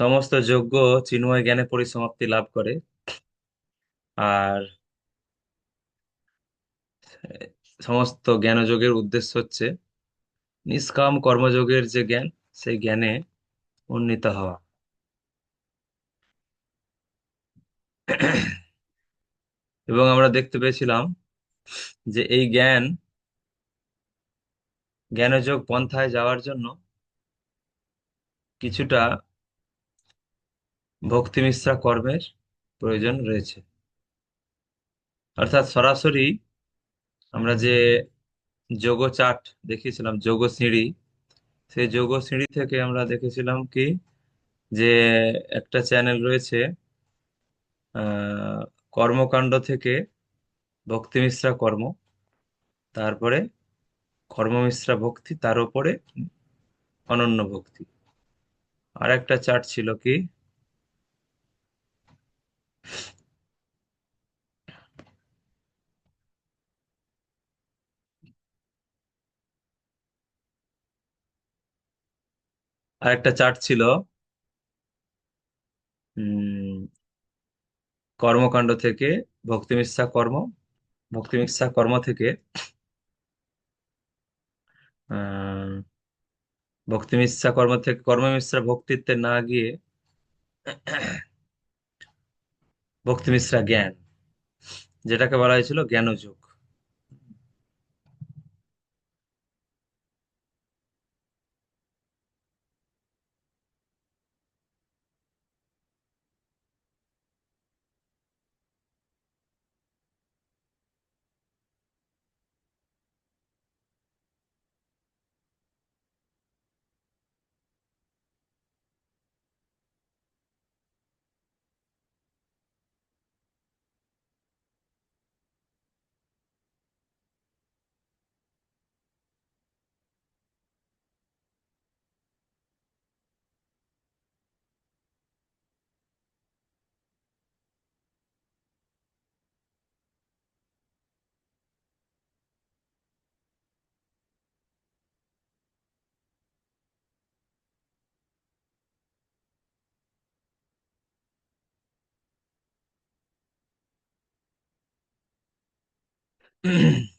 সমস্ত যজ্ঞ চিন্ময় জ্ঞানে পরিসমাপ্তি লাভ করে। আর সমস্ত জ্ঞানযোগের উদ্দেশ্য হচ্ছে নিষ্কাম কর্মযোগের যে জ্ঞান, সেই জ্ঞানে উন্নীত হওয়া। এবং আমরা দেখতে পেয়েছিলাম যে এই জ্ঞানযোগ পন্থায় যাওয়ার জন্য কিছুটা ভক্তি মিশ্রা কর্মের প্রয়োজন রয়েছে। অর্থাৎ সরাসরি আমরা যে যোগ চার্ট দেখিয়েছিলাম, যোগ সিঁড়ি, সেই যোগ সিঁড়ি থেকে আমরা দেখেছিলাম কি যে একটা চ্যানেল রয়েছে কর্মকাণ্ড থেকে ভক্তি মিশ্রা কর্ম, তারপরে কর্ম মিশ্রা ভক্তি, তার উপরে অনন্য ভক্তি। আর একটা চার্ট ছিল কি, আর একটা চার্ট ছিল উম কর্মকাণ্ড থেকে ভক্তি মিশ্রা কর্ম, ভক্তি মিশ্রা কর্ম থেকে আহ ভক্তি মিশ্রা কর্ম থেকে কর্ম মিশ্রা ভক্তিত্বে না গিয়ে ভক্তি মিশ্রা জ্ঞান, যেটাকে বলা হয়েছিল জ্ঞানযোগ।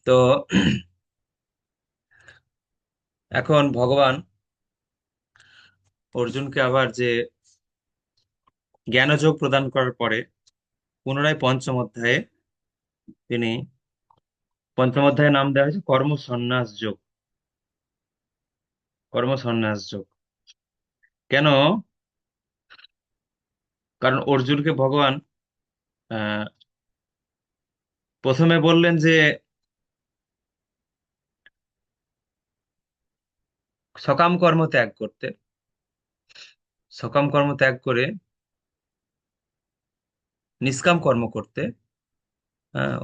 তো এখন ভগবান অর্জুনকে আবার যে জ্ঞানযোগ প্রদান করার পরে পুনরায় পঞ্চম অধ্যায়ে তিনি, পঞ্চম অধ্যায়ের নাম দেওয়া হয়েছে কর্ম সন্ন্যাস যোগ। কর্ম সন্ন্যাস যোগ কেন? কারণ অর্জুনকে ভগবান আহ প্রথমে বললেন যে সকাম কর্ম ত্যাগ করতে, সকাম কর্ম ত্যাগ করে নিষ্কাম কর্ম করতে।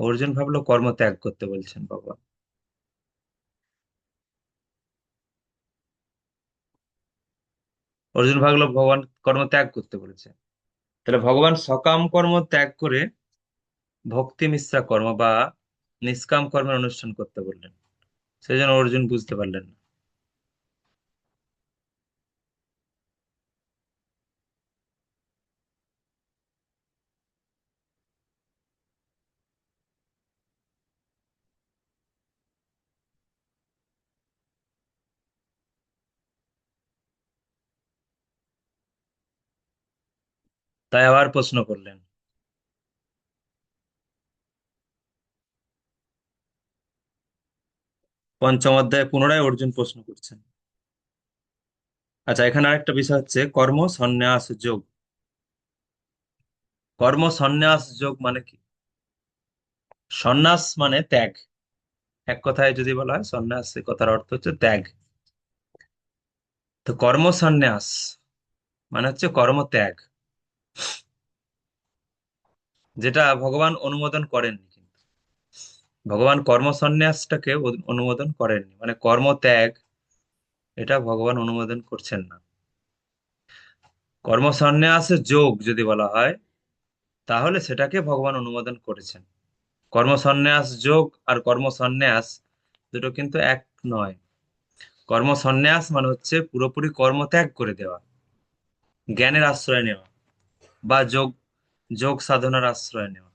অর্জুন ভাবলো কর্ম ত্যাগ করতে বলছেন ভগবান। অর্জুন ভাবলো ভগবান কর্ম ত্যাগ করতে বলেছে, তাহলে ভগবান সকাম কর্ম ত্যাগ করে ভক্তি মিশ্রা কর্ম বা নিষ্কাম কর্মের অনুষ্ঠান করতে বললেন। সেই জন্য অর্জুন বুঝতে পারলেন না। তাই আবার প্রশ্ন করলেন। পঞ্চম অধ্যায়ে পুনরায় অর্জুন প্রশ্ন করছেন। আচ্ছা, এখানে আরেকটা বিষয় হচ্ছে কর্ম সন্ন্যাস যোগ। কর্ম সন্ন্যাস যোগ মানে কি? সন্ন্যাস মানে ত্যাগ। এক কথায় যদি বলা হয় সন্ন্যাস, সে কথার অর্থ হচ্ছে ত্যাগ। তো কর্ম সন্ন্যাস মানে হচ্ছে কর্ম ত্যাগ, যেটা ভগবান অনুমোদন করেননি। কিন্তু ভগবান কর্ম সন্ন্যাসটাকে অনুমোদন করেননি, মানে কর্ম ত্যাগ, এটা ভগবান অনুমোদন করছেন না। কর্ম সন্ন্যাসের যোগ যদি বলা হয় তাহলে সেটাকে ভগবান অনুমোদন করেছেন। কর্ম সন্ন্যাস যোগ আর কর্ম সন্ন্যাস দুটো কিন্তু এক নয়। কর্ম সন্ন্যাস মানে হচ্ছে পুরোপুরি কর্ম ত্যাগ করে দেওয়া। জ্ঞানের আশ্রয় নেওয়া বা যোগ যোগ সাধনার আশ্রয় নেওয়া,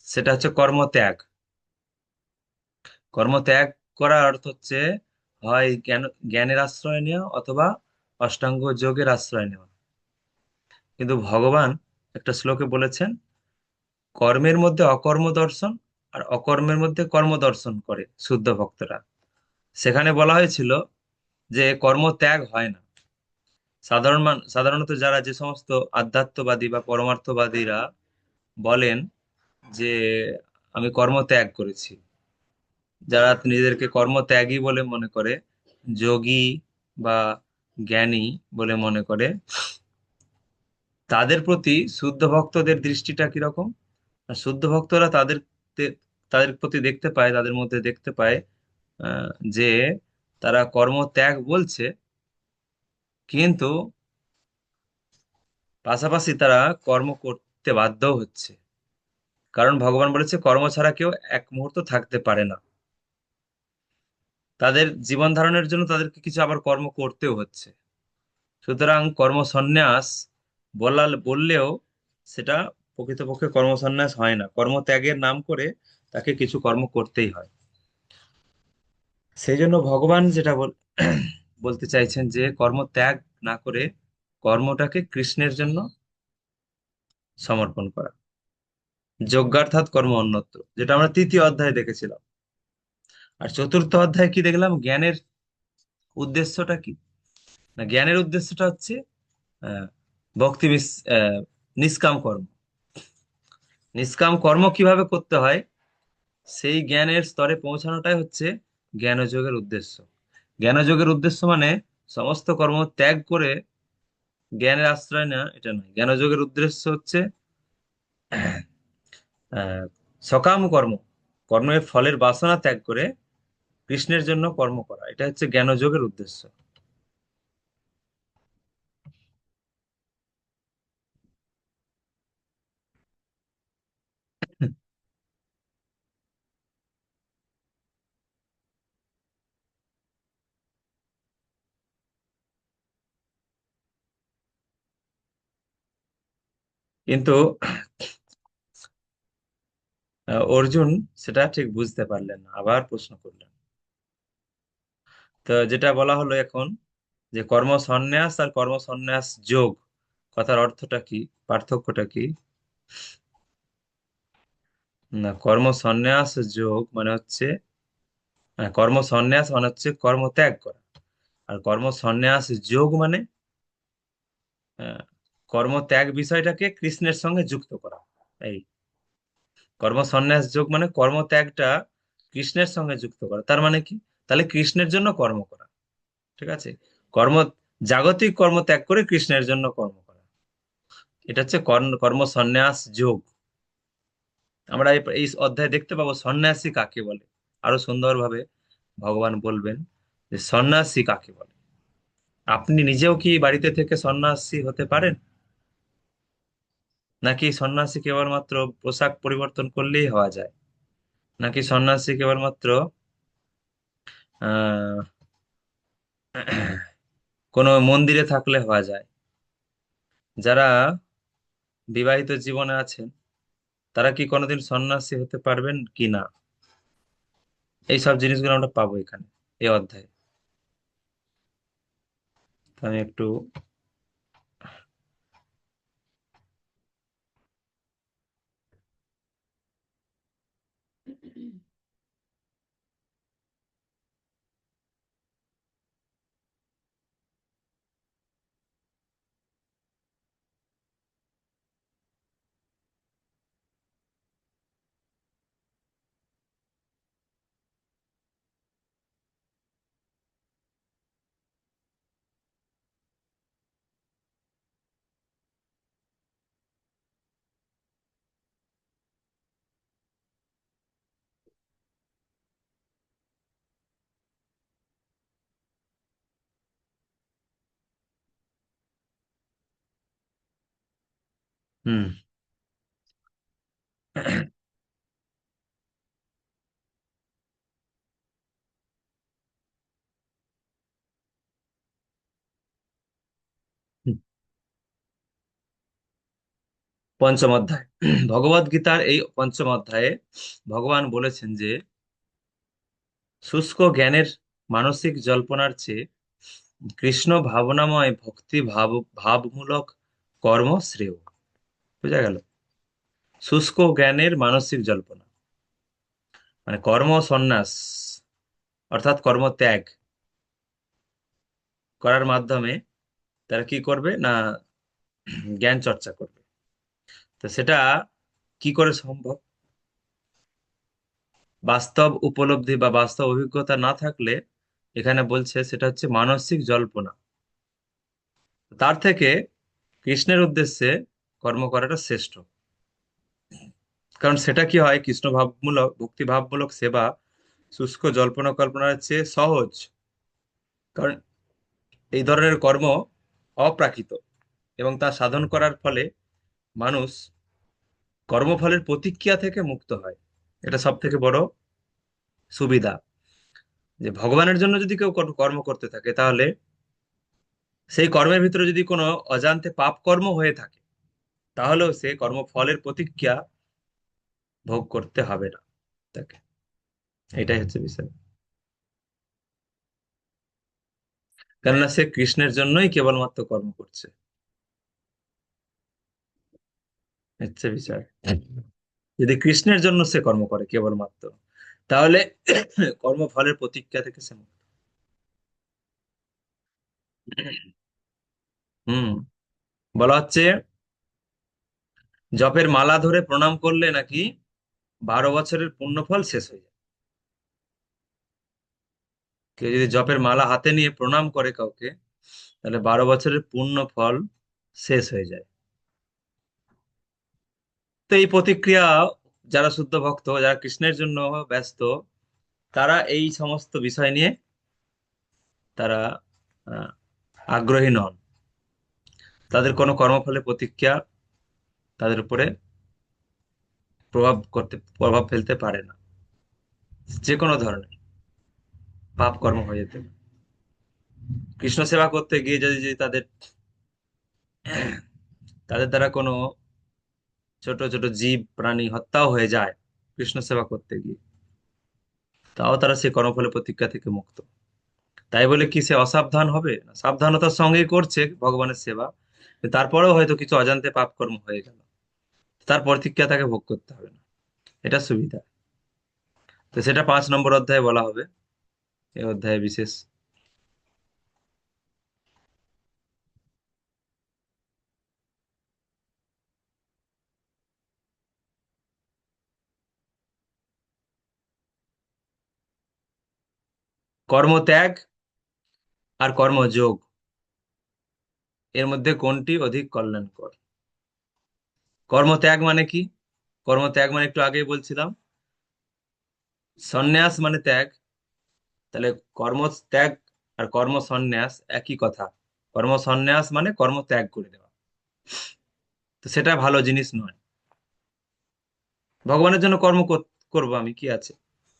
সেটা হচ্ছে কর্মত্যাগ। কর্মত্যাগ করার অর্থ হচ্ছে হয় জ্ঞানের আশ্রয় নেওয়া অথবা অষ্টাঙ্গ যোগের আশ্রয় নেওয়া। কিন্তু ভগবান একটা শ্লোকে বলেছেন, কর্মের মধ্যে অকর্ম দর্শন আর অকর্মের মধ্যে কর্ম দর্শন করে শুদ্ধ ভক্তরা। সেখানে বলা হয়েছিল যে কর্ম ত্যাগ হয় না। সাধারণত যারা যে সমস্ত আধ্যাত্মবাদী বা পরমার্থবাদীরা বলেন যে আমি কর্ম ত্যাগ করেছি, যারা নিজেদেরকে কর্মত্যাগী বলে মনে করে, যোগী বা জ্ঞানী বলে মনে করে, তাদের প্রতি শুদ্ধ ভক্তদের দৃষ্টিটা কিরকম? আর শুদ্ধ ভক্তরা তাদের প্রতি দেখতে পায়, তাদের মধ্যে দেখতে পায় যে তারা কর্মত্যাগ বলছে, কিন্তু পাশাপাশি তারা কর্ম করতে বাধ্য হচ্ছে। কারণ ভগবান বলেছে কর্ম ছাড়া কেউ এক মুহূর্ত থাকতে পারে না। তাদের জীবন ধারণের জন্য তাদেরকে কিছু আবার কর্ম করতেও হচ্ছে। সুতরাং কর্মসন্ন্যাস বললেও সেটা প্রকৃতপক্ষে কর্মসন্ন্যাস হয় না, কর্মত্যাগের নাম করে তাকে কিছু কর্ম করতেই হয়। সেই জন্য ভগবান যেটা বলতে চাইছেন যে কর্মত্যাগ না করে কর্মটাকে কৃষ্ণের জন্য সমর্পণ করা। যজ্ঞার্থাৎ কর্ম অন্যত্র, যেটা আমরা তৃতীয় অধ্যায়ে দেখেছিলাম। আর চতুর্থ অধ্যায়ে কি দেখলাম? জ্ঞানের উদ্দেশ্যটা কি? না, জ্ঞানের উদ্দেশ্যটা হচ্ছে আহ, ভক্তি নিষ্কাম কর্ম। নিষ্কাম কর্ম কিভাবে করতে হয় সেই জ্ঞানের স্তরে পৌঁছানোটাই হচ্ছে জ্ঞানযোগের উদ্দেশ্য। জ্ঞানযোগের উদ্দেশ্য মানে সমস্ত কর্ম ত্যাগ করে জ্ঞানের আশ্রয় নেওয়া, এটা নয়। জ্ঞানযোগের উদ্দেশ্য হচ্ছে আহ সকাম কর্ম, কর্মের ফলের বাসনা ত্যাগ করে কৃষ্ণের জন্য কর্ম করা, এটা হচ্ছে জ্ঞানযোগের উদ্দেশ্য। কিন্তু অর্জুন সেটা ঠিক বুঝতে পারলেন না, আবার প্রশ্ন করলেন। তো যেটা বলা হলো এখন, যে কর্ম সন্ন্যাস আর কর্ম সন্ন্যাস যোগ, কথার অর্থটা কি, পার্থক্যটা কি? না, কর্ম সন্ন্যাস যোগ মানে হচ্ছে কর্ম সন্ন্যাস মানে হচ্ছে কর্ম ত্যাগ করা। আর কর্ম সন্ন্যাস যোগ মানে আহ, কর্ম ত্যাগ বিষয়টাকে কৃষ্ণের সঙ্গে যুক্ত করা। এই কর্ম সন্ন্যাস যোগ মানে কর্ম ত্যাগটা কৃষ্ণের সঙ্গে যুক্ত করা। তার মানে কি? তাহলে কৃষ্ণের জন্য কর্ম করা। ঠিক আছে? কর্ম জাগতিক কর্ম ত্যাগ করে কৃষ্ণের জন্য কর্ম করা, এটা হচ্ছে কর্ম সন্ন্যাস যোগ। আমরা এই অধ্যায়ে দেখতে পাবো সন্ন্যাসী কাকে বলে। আরো সুন্দরভাবে ভগবান বলবেন যে সন্ন্যাসী কাকে বলে। আপনি নিজেও কি বাড়িতে থেকে সন্ন্যাসী হতে পারেন? নাকি সন্ন্যাসী কেবলমাত্র পোশাক পরিবর্তন করলেই হওয়া যায়? নাকি সন্ন্যাসী কেবলমাত্র আহ কোনো মন্দিরে থাকলে হওয়া যায়? যারা বিবাহিত জীবনে আছেন তারা কি কোনোদিন সন্ন্যাসী হতে পারবেন কি না? এই সব জিনিসগুলো আমরা পাবো এখানে, এই অধ্যায়ে। তো আমি একটু হুম। পঞ্চম অধ্যায়। ভগবদ গীতার এই পঞ্চম অধ্যায়ে ভগবান বলেছেন যে শুষ্ক জ্ঞানের মানসিক জল্পনার চেয়ে কৃষ্ণ ভাবনাময় ভক্তি ভাবমূলক কর্ম শ্রেয়। বুঝা গেল? শুষ্ক জ্ঞানের মানসিক জল্পনা মানে কর্ম সন্ন্যাস, অর্থাৎ কর্ম ত্যাগ করার মাধ্যমে তারা কি করবে না, জ্ঞান চর্চা করবে। তো সেটা কি করে সম্ভব? বাস্তব উপলব্ধি বা বাস্তব অভিজ্ঞতা না থাকলে এখানে বলছে সেটা হচ্ছে মানসিক জল্পনা। তার থেকে কৃষ্ণের উদ্দেশ্যে কর্ম করাটা শ্রেষ্ঠ। কারণ সেটা কি হয়, কৃষ্ণ ভাবমূলক ভক্তি ভাবমূলক সেবা শুষ্ক জল্পনা কল্পনার চেয়ে সহজ। কারণ এই ধরনের কর্ম অপ্রাকৃত এবং তা সাধন করার ফলে মানুষ কর্মফলের প্রতিক্রিয়া থেকে মুক্ত হয়। এটা সব থেকে বড় সুবিধা, যে ভগবানের জন্য যদি কেউ কোনো কর্ম করতে থাকে তাহলে সেই কর্মের ভিতরে যদি কোনো অজান্তে পাপ কর্ম হয়ে থাকে তাহলেও সে কর্মফলের প্রতিক্রিয়া ভোগ করতে হবে না তাকে। এটাই হচ্ছে বিষয়। কেননা সে কৃষ্ণের জন্যই কেবলমাত্র কর্ম করছে, হচ্ছে বিষয়। যদি কৃষ্ণের জন্য সে কর্ম করে কেবলমাত্র, তাহলে কর্মফলের প্রতিক্রিয়া থেকে সে মুক্ত। হুম। বলা হচ্ছে জপের মালা ধরে প্রণাম করলে নাকি 12 বছরের পুণ্যফল শেষ হয়ে যায়। কেউ যদি জপের মালা হাতে নিয়ে প্রণাম করে কাউকে, তাহলে 12 বছরের পুণ্য ফল শেষ হয়ে যায়। তো এই প্রতিক্রিয়া, যারা শুদ্ধ ভক্ত, যারা কৃষ্ণের জন্য ব্যস্ত, তারা এই সমস্ত বিষয় নিয়ে তারা আহ, আগ্রহী নন। তাদের কোনো কর্মফলে প্রতিক্রিয়া তাদের উপরে প্রভাব ফেলতে পারে না। যে কোনো ধরনের পাপ কর্ম হয়ে যেতে পারে। কৃষ্ণ সেবা করতে গিয়ে যদি যদি তাদের তাদের দ্বারা কোনো ছোট ছোট জীব প্রাণী হত্যাও হয়ে যায় কৃষ্ণ সেবা করতে গিয়ে, তাও তারা সেই কর্মফলে প্রতিজ্ঞা থেকে মুক্ত। তাই বলে কি সে অসাবধান হবে না? সাবধানতার সঙ্গেই করছে ভগবানের সেবা, কিন্তু তারপরেও হয়তো কিছু অজান্তে পাপকর্ম হয়ে গেল, তার প্রতিক্রিয়া তাকে ভোগ করতে হবে না। এটা সুবিধা। তো সেটা 5 নম্বর অধ্যায়ে বলা হবে, এই অধ্যায়ে বিশেষ। কর্মত্যাগ আর কর্মযোগ, এর মধ্যে কোনটি অধিক কল্যাণকর? কর্মত্যাগ মানে কি? কর্মত্যাগ মানে একটু আগেই বলছিলাম, সন্ন্যাস মানে ত্যাগ। তাহলে কর্মত্যাগ আর কর্ম সন্ন্যাস একই কথা। কর্ম সন্ন্যাস মানে কর্ম ত্যাগ করে দেওয়া। তো সেটা ভালো জিনিস নয়। ভগবানের জন্য করব আমি, কি আছে,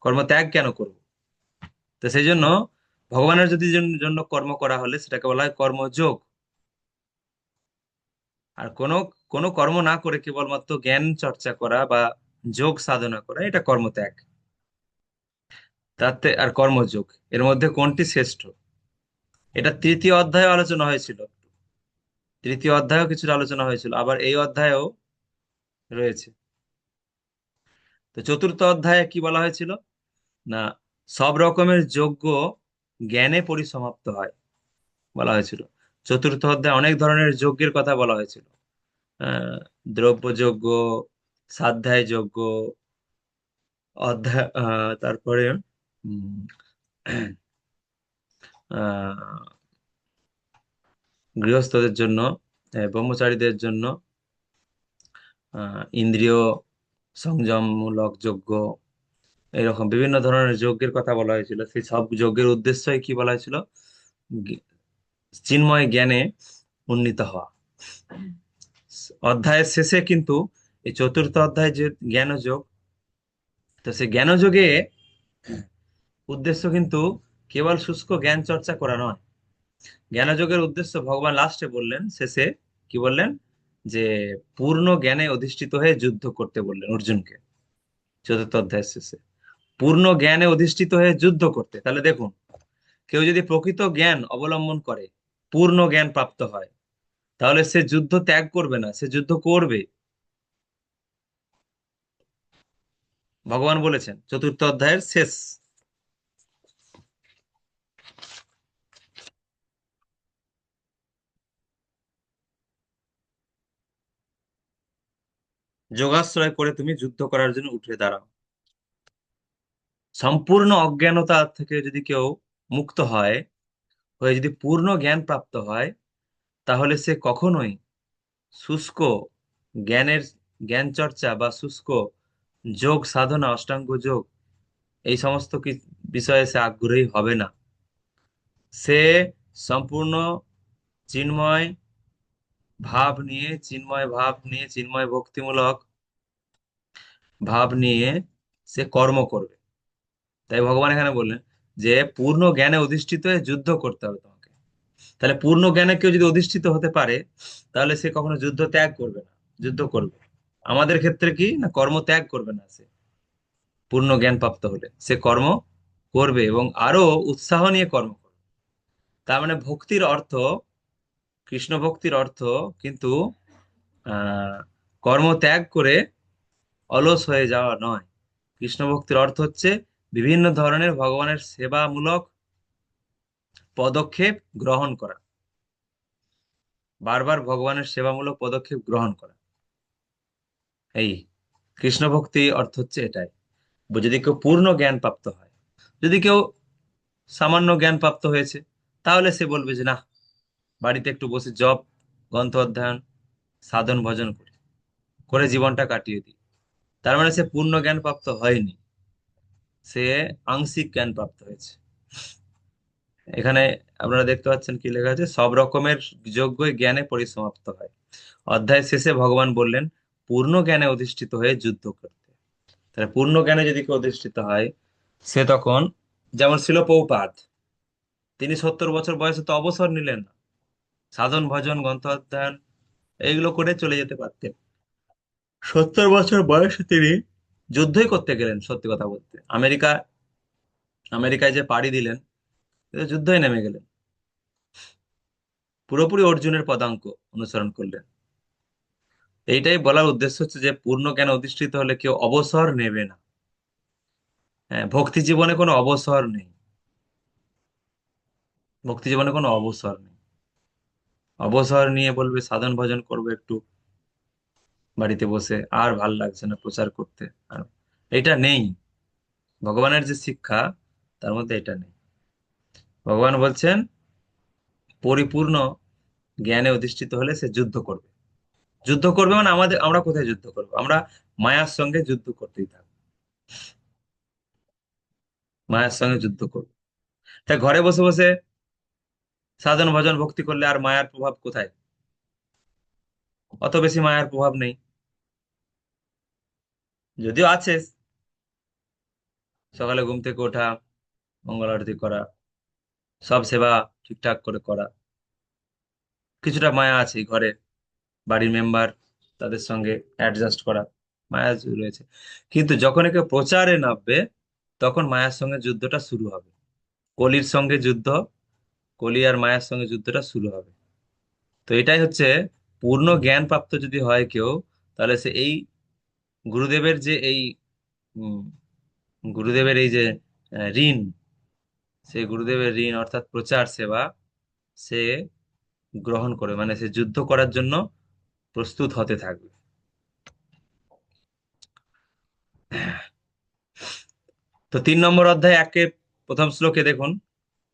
কর্ম ত্যাগ কেন করব? তো সেই জন্য ভগবানের যদি জন্য কর্ম করা হলে সেটাকে বলা হয় কর্মযোগ। আর কোনো কোনো কর্ম না করে কেবলমাত্র জ্ঞান চর্চা করা বা যোগ সাধনা করা, এটা কর্মত্যাগ। তাতে আর কর্মযোগ, এর মধ্যে কোনটি শ্রেষ্ঠ? এটা তৃতীয় অধ্যায়ে আলোচনা হয়েছিল। তৃতীয় অধ্যায়েও কিছুটা আলোচনা হয়েছিল, আবার এই অধ্যায়েও রয়েছে। তো চতুর্থ অধ্যায়ে কি বলা হয়েছিল না, সব রকমের যজ্ঞ জ্ঞানে পরিসমাপ্ত হয় বলা হয়েছিল। চতুর্থ অধ্যায়ে অনেক ধরনের যজ্ঞের কথা বলা হয়েছিল। আহ দ্রব্য যজ্ঞ, স্বাধ্যায় যজ্ঞ, অধ্যায় তারপরে উম, আহ গৃহস্থদের জন্য, ব্রহ্মচারীদের জন্য ইন্দ্রিয় সংযমমূলক যজ্ঞ, এরকম বিভিন্ন ধরনের যজ্ঞের কথা বলা হয়েছিল। সেই সব যজ্ঞের উদ্দেশ্যই কি বলা হয়েছিল? জ্ঞ- চিন্ময় জ্ঞানে উন্নীত হওয়া। অধ্যায়ের শেষে কিন্তু এই চতুর্থ অধ্যায় যে জ্ঞানযোগ, তো সেই জ্ঞানযোগে উদ্দেশ্য কিন্তু কেবল শুষ্ক জ্ঞান চর্চা করা নয়। জ্ঞানযোগের উদ্দেশ্য ভগবান লাস্টে বললেন, শেষে কি বললেন যে পূর্ণ জ্ঞানে অধিষ্ঠিত হয়ে যুদ্ধ করতে বললেন অর্জুনকে চতুর্থ অধ্যায়ের শেষে। পূর্ণ জ্ঞানে অধিষ্ঠিত হয়ে যুদ্ধ করতে, তাহলে দেখুন, কেউ যদি প্রকৃত জ্ঞান অবলম্বন করে, পূর্ণ জ্ঞান প্রাপ্ত হয়, তাহলে সে যুদ্ধ ত্যাগ করবে না, সে যুদ্ধ করবে। ভগবান বলেছেন চতুর্থ অধ্যায়ের শেষ। যোগাশ্রয় করে তুমি যুদ্ধ করার জন্য উঠে দাঁড়াও। সম্পূর্ণ অজ্ঞানতা থেকে যদি কেউ মুক্ত হয়, হয়ে যদি পূর্ণ জ্ঞান প্রাপ্ত হয়, তাহলে সে কখনোই শুষ্ক জ্ঞানের জ্ঞান চর্চা বা শুষ্ক যোগ সাধনা, অষ্টাঙ্গ যোগ, এই সমস্ত বিষয়ে সে আগ্রহী হবে না। সে সম্পূর্ণ চিন্ময় চিন্ময় চিন্ময় ভক্তিমূলক ভাব নিয়ে সে কর্ম করবে। তাই ভগবান এখানে বললেন যে পূর্ণ জ্ঞানে অধিষ্ঠিত হয়ে যুদ্ধ করতে হবে তোমাকে। তাহলে পূর্ণ জ্ঞানে কেউ যদি অধিষ্ঠিত হতে পারে, তাহলে সে কখনো যুদ্ধ ত্যাগ করবে না, যুদ্ধ করবে। আমাদের ক্ষেত্রে কি না, কর্ম ত্যাগ করবে না সে। পূর্ণ জ্ঞান প্রাপ্ত হলে সে কর্ম করবে এবং আরো উৎসাহ নিয়ে কর্ম করবে। তার মানে ভক্তির অর্থ, কৃষ্ণ ভক্তির অর্থ কিন্তু আহ কর্ম ত্যাগ করে অলস হয়ে যাওয়া নয়। কৃষ্ণ ভক্তির অর্থ হচ্ছে বিভিন্ন ধরনের ভগবানের সেবামূলক পদক্ষেপ গ্রহণ করা, বারবার ভগবানের সেবামূলক পদক্ষেপ গ্রহণ করা। এই কৃষ্ণ ভক্তি অর্থ হচ্ছে এটাই। যদি কেউ পূর্ণ জ্ঞান প্রাপ্ত হয়, যদি কেউ সামান্য জ্ঞান প্রাপ্ত হয়েছে, তাহলে সে বলবে যে না, বাড়িতে একটু বসে জপ, গ্রন্থ অধ্যয়ন, সাধন ভজন করি, করে জীবনটা কাটিয়ে দিই। তার মানে সে পূর্ণ জ্ঞান প্রাপ্ত হয়নি, সে আংশিক জ্ঞান প্রাপ্ত হয়েছে। এখানে আপনারা দেখতে পাচ্ছেন কি লেখা আছে, সব রকমের যোগ্যই জ্ঞানে পরিসমাপ্ত হয়। অধ্যায় শেষে ভগবান বললেন পূর্ণ জ্ঞানে অধিষ্ঠিত হয়ে যুদ্ধ করতে। তাহলে পূর্ণ জ্ঞানে যদি কেউ অধিষ্ঠিত হয়, সে তখন, যেমন ছিল পৌপাদ, তিনি 70 বছর বয়সে তো অবসর নিলেন না, সাধন ভজন গ্রন্থ অধ্যয়ন এইগুলো করে চলে যেতে পারতেন। 70 বছর বয়সে তিনি যুদ্ধই করতে গেলেন। সত্যি কথা বলতে, আমেরিকায় যে পাড়ি দিলেন, তিনি তো যুদ্ধই নেমে গেলেন, পুরোপুরি অর্জুনের পদাঙ্ক অনুসরণ করলেন। এইটাই বলার উদ্দেশ্য হচ্ছে যে পূর্ণ জ্ঞান অধিষ্ঠিত হলে কেউ অবসর নেবে না। হ্যাঁ, ভক্তি জীবনে কোনো অবসর নেই, ভক্তি জীবনে কোনো অবসর নেই। অবসর নিয়ে বলবে সাধন ভজন করবো একটু বাড়িতে বসে, আর ভাল লাগছে না প্রচার করতে, আর এটা নেই। ভগবানের যে শিক্ষা, তার মধ্যে এটা নেই। ভগবান বলছেন পরিপূর্ণ জ্ঞানে অধিষ্ঠিত হলে সে যুদ্ধ করবে। যুদ্ধ করবে মানে আমরা কোথায় যুদ্ধ করবো? আমরা মায়ার সঙ্গে যুদ্ধ করতেই থাকবো, মায়ার সঙ্গে যুদ্ধ করবো। তাই ঘরে বসে বসে সাধন ভজন ভক্তি করলে আর মায়ার প্রভাব কোথায়? অত বেশি মায়ার প্রভাব নেই, যদিও আছে। সকালে ঘুম থেকে ওঠা, মঙ্গল আরতি করা, সব সেবা ঠিকঠাক করে করা, কিছুটা মায়া আছে ঘরে, বাড়ির মেম্বার তাদের সঙ্গে অ্যাডজাস্ট করা, মায়া রয়েছে। কিন্তু যখন একে প্রচারে নামবে, তখন মায়ার সঙ্গে যুদ্ধটা শুরু হবে। কলির সঙ্গে যুদ্ধ, কলি আর মায়ার সঙ্গে যুদ্ধটা শুরু হবে। তো এটাই হচ্ছে পূর্ণ জ্ঞান প্রাপ্ত যদি হয় কেউ, তাহলে সে এই গুরুদেবের যে এই উম, গুরুদেবের এই যে ঋণ, সেই গুরুদেবের ঋণ অর্থাৎ প্রচার সেবা সে গ্রহণ করে, মানে সে যুদ্ধ করার জন্য প্রস্তুত হতে থাকবে। তো 3 নম্বর অধ্যায় একে প্রথম শ্লোকে দেখুন,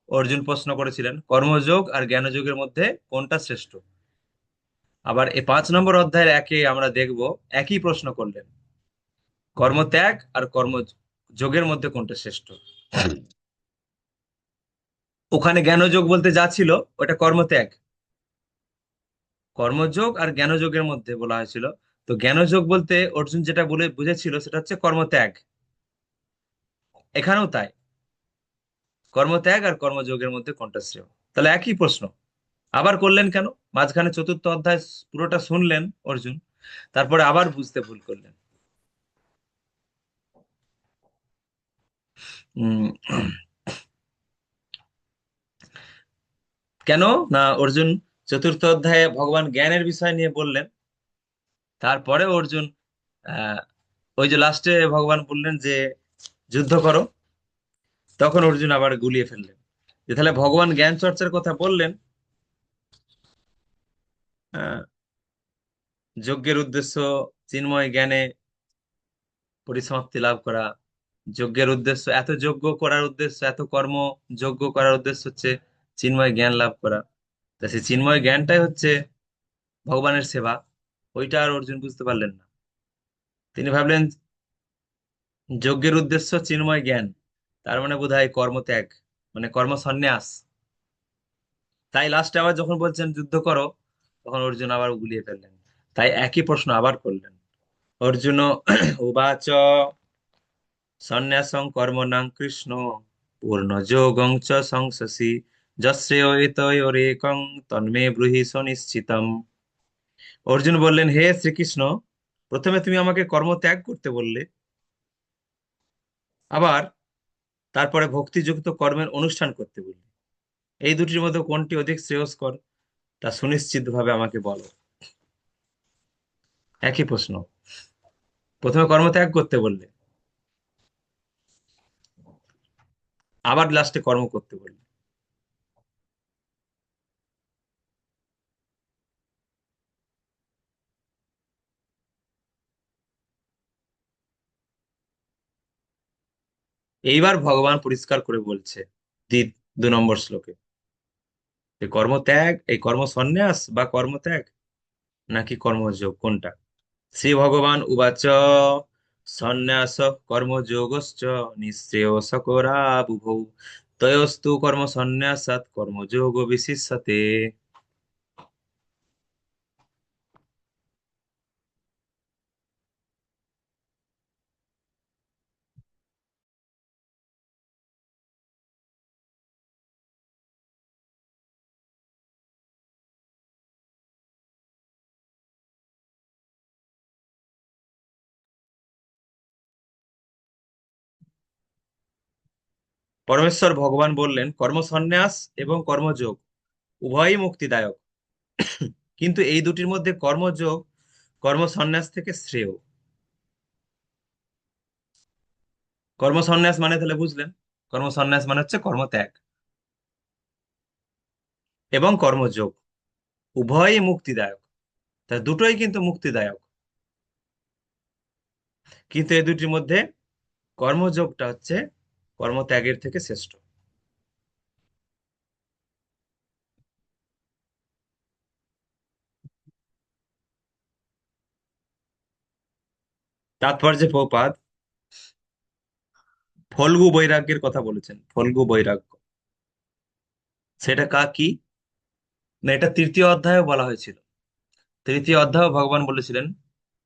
অর্জুন প্রশ্ন করেছিলেন কর্মযোগ আর জ্ঞানযোগের মধ্যে কোনটা শ্রেষ্ঠ। আবার এই 5 নম্বর অধ্যায়ের একে আমরা দেখব একই প্রশ্ন করলেন, কর্মত্যাগ আর কর্মযোগের মধ্যে কোনটা শ্রেষ্ঠ। ওখানে জ্ঞানযোগ বলতে যা ছিল ওটা কর্মত্যাগ, কর্মযোগ আর জ্ঞানযোগের মধ্যে বলা হয়েছিল। তো জ্ঞানযোগ বলতে অর্জুন যেটা বলে বুঝেছিল সেটা হচ্ছে কর্মত্যাগ। এখানেও তাই, কর্মত্যাগ আর কর্মযোগের মধ্যে কোনটা শ্রেয়। তাহলে একই প্রশ্ন, আবার করলেন কেন? মাঝখানে চতুর্থ অধ্যায় পুরোটা শুনলেন অর্জুন, তারপরে আবার বুঝতে ভুল করলেন। উম, কেন না, অর্জুন চতুর্থ অধ্যায়ে ভগবান জ্ঞানের বিষয় নিয়ে বললেন, তারপরে অর্জুন আহ ওই যে লাস্টে ভগবান বললেন যে যুদ্ধ করো, তখন অর্জুন আবার গুলিয়ে ফেললেন। যে তাহলে ভগবান জ্ঞান চর্চার কথা বললেন, আহ, যজ্ঞের উদ্দেশ্য চিন্ময় জ্ঞানে পরিসমাপ্তি লাভ করা। যজ্ঞের উদ্দেশ্য, এত যজ্ঞ করার উদ্দেশ্য, এত কর্ম যজ্ঞ করার উদ্দেশ্য হচ্ছে চিন্ময় জ্ঞান লাভ করা। তা সেই চিন্ময় জ্ঞানটাই হচ্ছে ভগবানের সেবা। ওইটা আর অর্জুন বুঝতে পারলেন না। তিনি ভাবলেন যজ্ঞের উদ্দেশ্য চিন্ময় জ্ঞান, তার মানে বোধহয় কর্মত্যাগ, মানে কর্মসন্ন্যাস। তাই লাস্টে আবার যখন বলছেন যুদ্ধ করো, তখন অর্জুন আবার গুলিয়ে ফেললেন। তাই একই প্রশ্ন আবার করলেন। অর্জুন উবাচ সন্ন্যাসং কর্মণাং কৃষ্ণ পূর্ণযোগং চ সংসসি যশ্রেয়তয়োরেকং তন্মে ব্রূহি সুনিশ্চিতম। অর্জুন বললেন, হে শ্রীকৃষ্ণ, প্রথমে তুমি আমাকে কর্ম ত্যাগ করতে বললে, আবার তারপরে ভক্তিযুক্ত কর্মের অনুষ্ঠান করতে বললে। এই দুটির মধ্যে কোনটি অধিক শ্রেয়স্কর তা সুনিশ্চিত ভাবে আমাকে বলো। একই প্রশ্ন। প্রথমে কর্ম ত্যাগ করতে বললে, আবার লাস্টে কর্ম করতে বললে। এইবার ভগবান পরিষ্কার করে বলছে দ্বি- 2 নম্বর শ্লোকে, যে কর্মত্যাগ, এই কর্ম সন্ন্যাস বা কর্মত্যাগ নাকি কর্মযোগ, কোনটা? শ্রী ভগবান উবাচ সন্ন্যাস কর্মযোগশ্চ নিঃশ্রেয়সকরা বুভৌ তয়োস্তু কর্ম সন্ন্যাসাৎ কর্মযোগ বিশিষ্যতে। পরমেশ্বর ভগবান বললেন কর্ম সন্ন্যাস এবং কর্মযোগ উভয়ই মুক্তিদায়ক, কিন্তু এই দুটির মধ্যে কর্মযোগ কর্ম সন্ন্যাস থেকে শ্রেয়। কর্ম সন্ন্যাস মানে তাহলে বুঝলেন, কর্ম সন্ন্যাস মানে হচ্ছে কর্মত্যাগ, এবং কর্মযোগ উভয়ই মুক্তিদায়ক। তা দুটোই কিন্তু মুক্তিদায়ক, কিন্তু এই দুটির মধ্যে কর্মযোগটা হচ্ছে কর্মত্যাগের থেকে শ্রেষ্ঠ। তাৎপর্যে প্রপাত ফল্গু বৈরাগ্যের কথা বলেছেন, ফল্গু বৈরাগ্য। সেটা কি না, এটা তৃতীয় অধ্যায়ে বলা হয়েছিল। তৃতীয় অধ্যায়ে ভগবান বলেছিলেন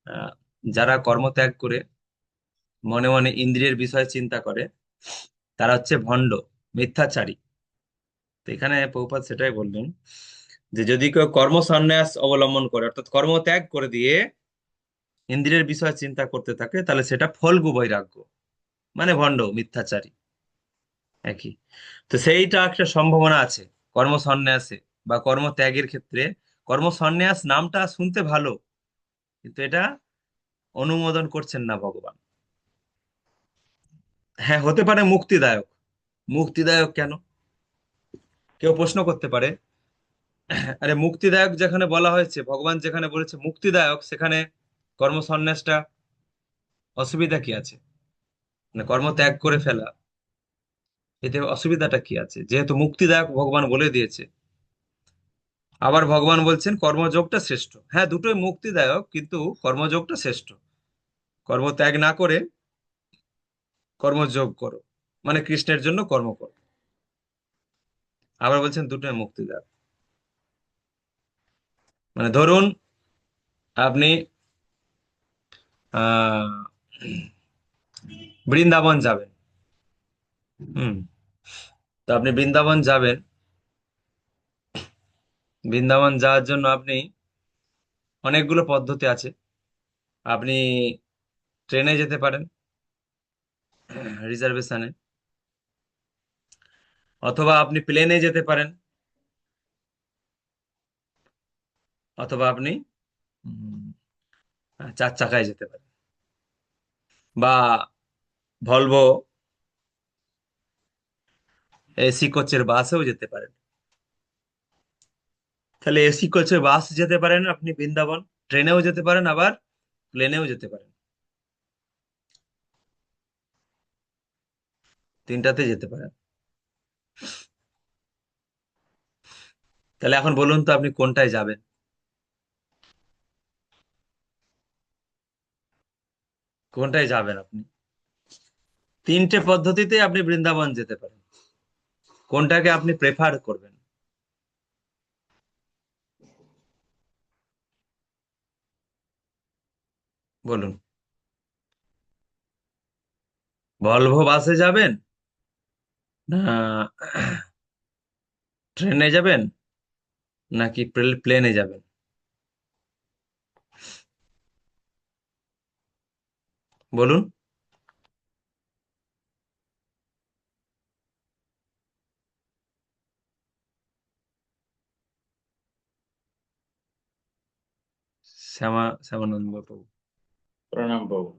আহ, যারা কর্মত্যাগ করে মনে মনে ইন্দ্রিয়ের বিষয় চিন্তা করে, তারা হচ্ছে ভণ্ড, মিথ্যাচারী। তো এখানে প্রভুপাদ সেটাই বললেন, যে যদি কেউ কর্ম সন্ন্যাস অবলম্বন করে, অর্থাৎ কর্ম ত্যাগ করে দিয়ে ইন্দ্রিয়ের বিষয় চিন্তা করতে থাকে, তাহলে সেটা ফল্গু বৈরাগ্য, মানে ভণ্ড মিথ্যাচারী, একই। তো সেইটা একটা সম্ভাবনা আছে কর্ম সন্ন্যাসে বা কর্ম ত্যাগের ক্ষেত্রে। কর্ম সন্ন্যাস নামটা শুনতে ভালো, কিন্তু এটা অনুমোদন করছেন না ভগবান। হ্যাঁ, হতে পারে মুক্তিদায়ক। মুক্তিদায়ক কেন, কেউ প্রশ্ন করতে পারে। আরে মুক্তিদায়ক যেখানে বলা হয়েছে, ভগবান যেখানে বলেছে মুক্তিদায়ক, সেখানে কর্ম সন্ন্যাসটা অসুবিধা কি আছে? মানে কর্ম ত্যাগ করে ফেলা, এতে অসুবিধাটা কি আছে, যেহেতু মুক্তিদায়ক ভগবান বলে দিয়েছে। আবার ভগবান বলছেন কর্মযোগটা শ্রেষ্ঠ। হ্যাঁ, দুটোই মুক্তিদায়ক, কিন্তু কর্মযোগটা শ্রেষ্ঠ। কর্ম ত্যাগ না করে কর্মযোগ করো, মানে কৃষ্ণের জন্য কর্ম করো। আবার বলছেন দুটোই মুক্তিদায়ক। মানে ধরুন আপনি আহ বৃন্দাবন যাবেন। হুম। তো আপনি বৃন্দাবন যাবেন, বৃন্দাবন যাওয়ার জন্য আপনি অনেকগুলো পদ্ধতি আছে। আপনি ট্রেনে যেতে পারেন রিজার্ভেশনে, অথবা আপনি প্লেনে যেতে পারেন, অথবা আপনি উম, চার চাকায় যেতে পারেন, বা ভলভো এসি কোচের বাসেও যেতে পারেন। তাহলে এসি কোচের বাস যেতে পারেন আপনি বৃন্দাবন, ট্রেনেও যেতে পারেন, আবার প্লেনেও যেতে পারেন, তিনটাতে যেতে পারেন। তাহলে এখন বলুন তো আপনি কোনটায় যাবেন? কোনটায় যাবেন আপনি? তিনটে পদ্ধতিতে আপনি বৃন্দাবন যেতে পারেন, কোনটাকে আপনি প্রেফার করবেন? বলুন। ভলভো বাসে যাবেন, না ট্রেনে যাবেন, নাকি প্লেনে যাবেন? বলুন। শ্যামানন্দ বাবু। প্রণাম বাবু।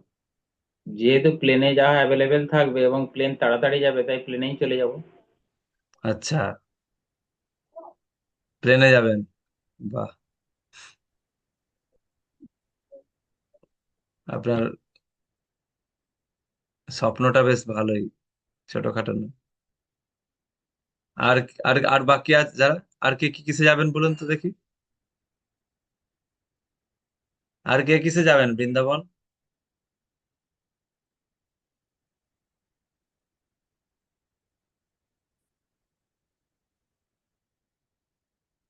যেহেতু প্লেনে যাওয়া অ্যাভেলেবেল থাকবে এবং প্লেন তাড়াতাড়ি যাবে, তাই প্লেনেই চলে যাব। আচ্ছা, প্লেনে যাবেন, বাহ, আপনার স্বপ্নটা বেশ ভালোই, ছোটখাটো না। আর আর আর বাকি আছে যারা, আর কে কি কিসে যাবেন বলুন তো দেখি। আর কে কিসে যাবেন বৃন্দাবন?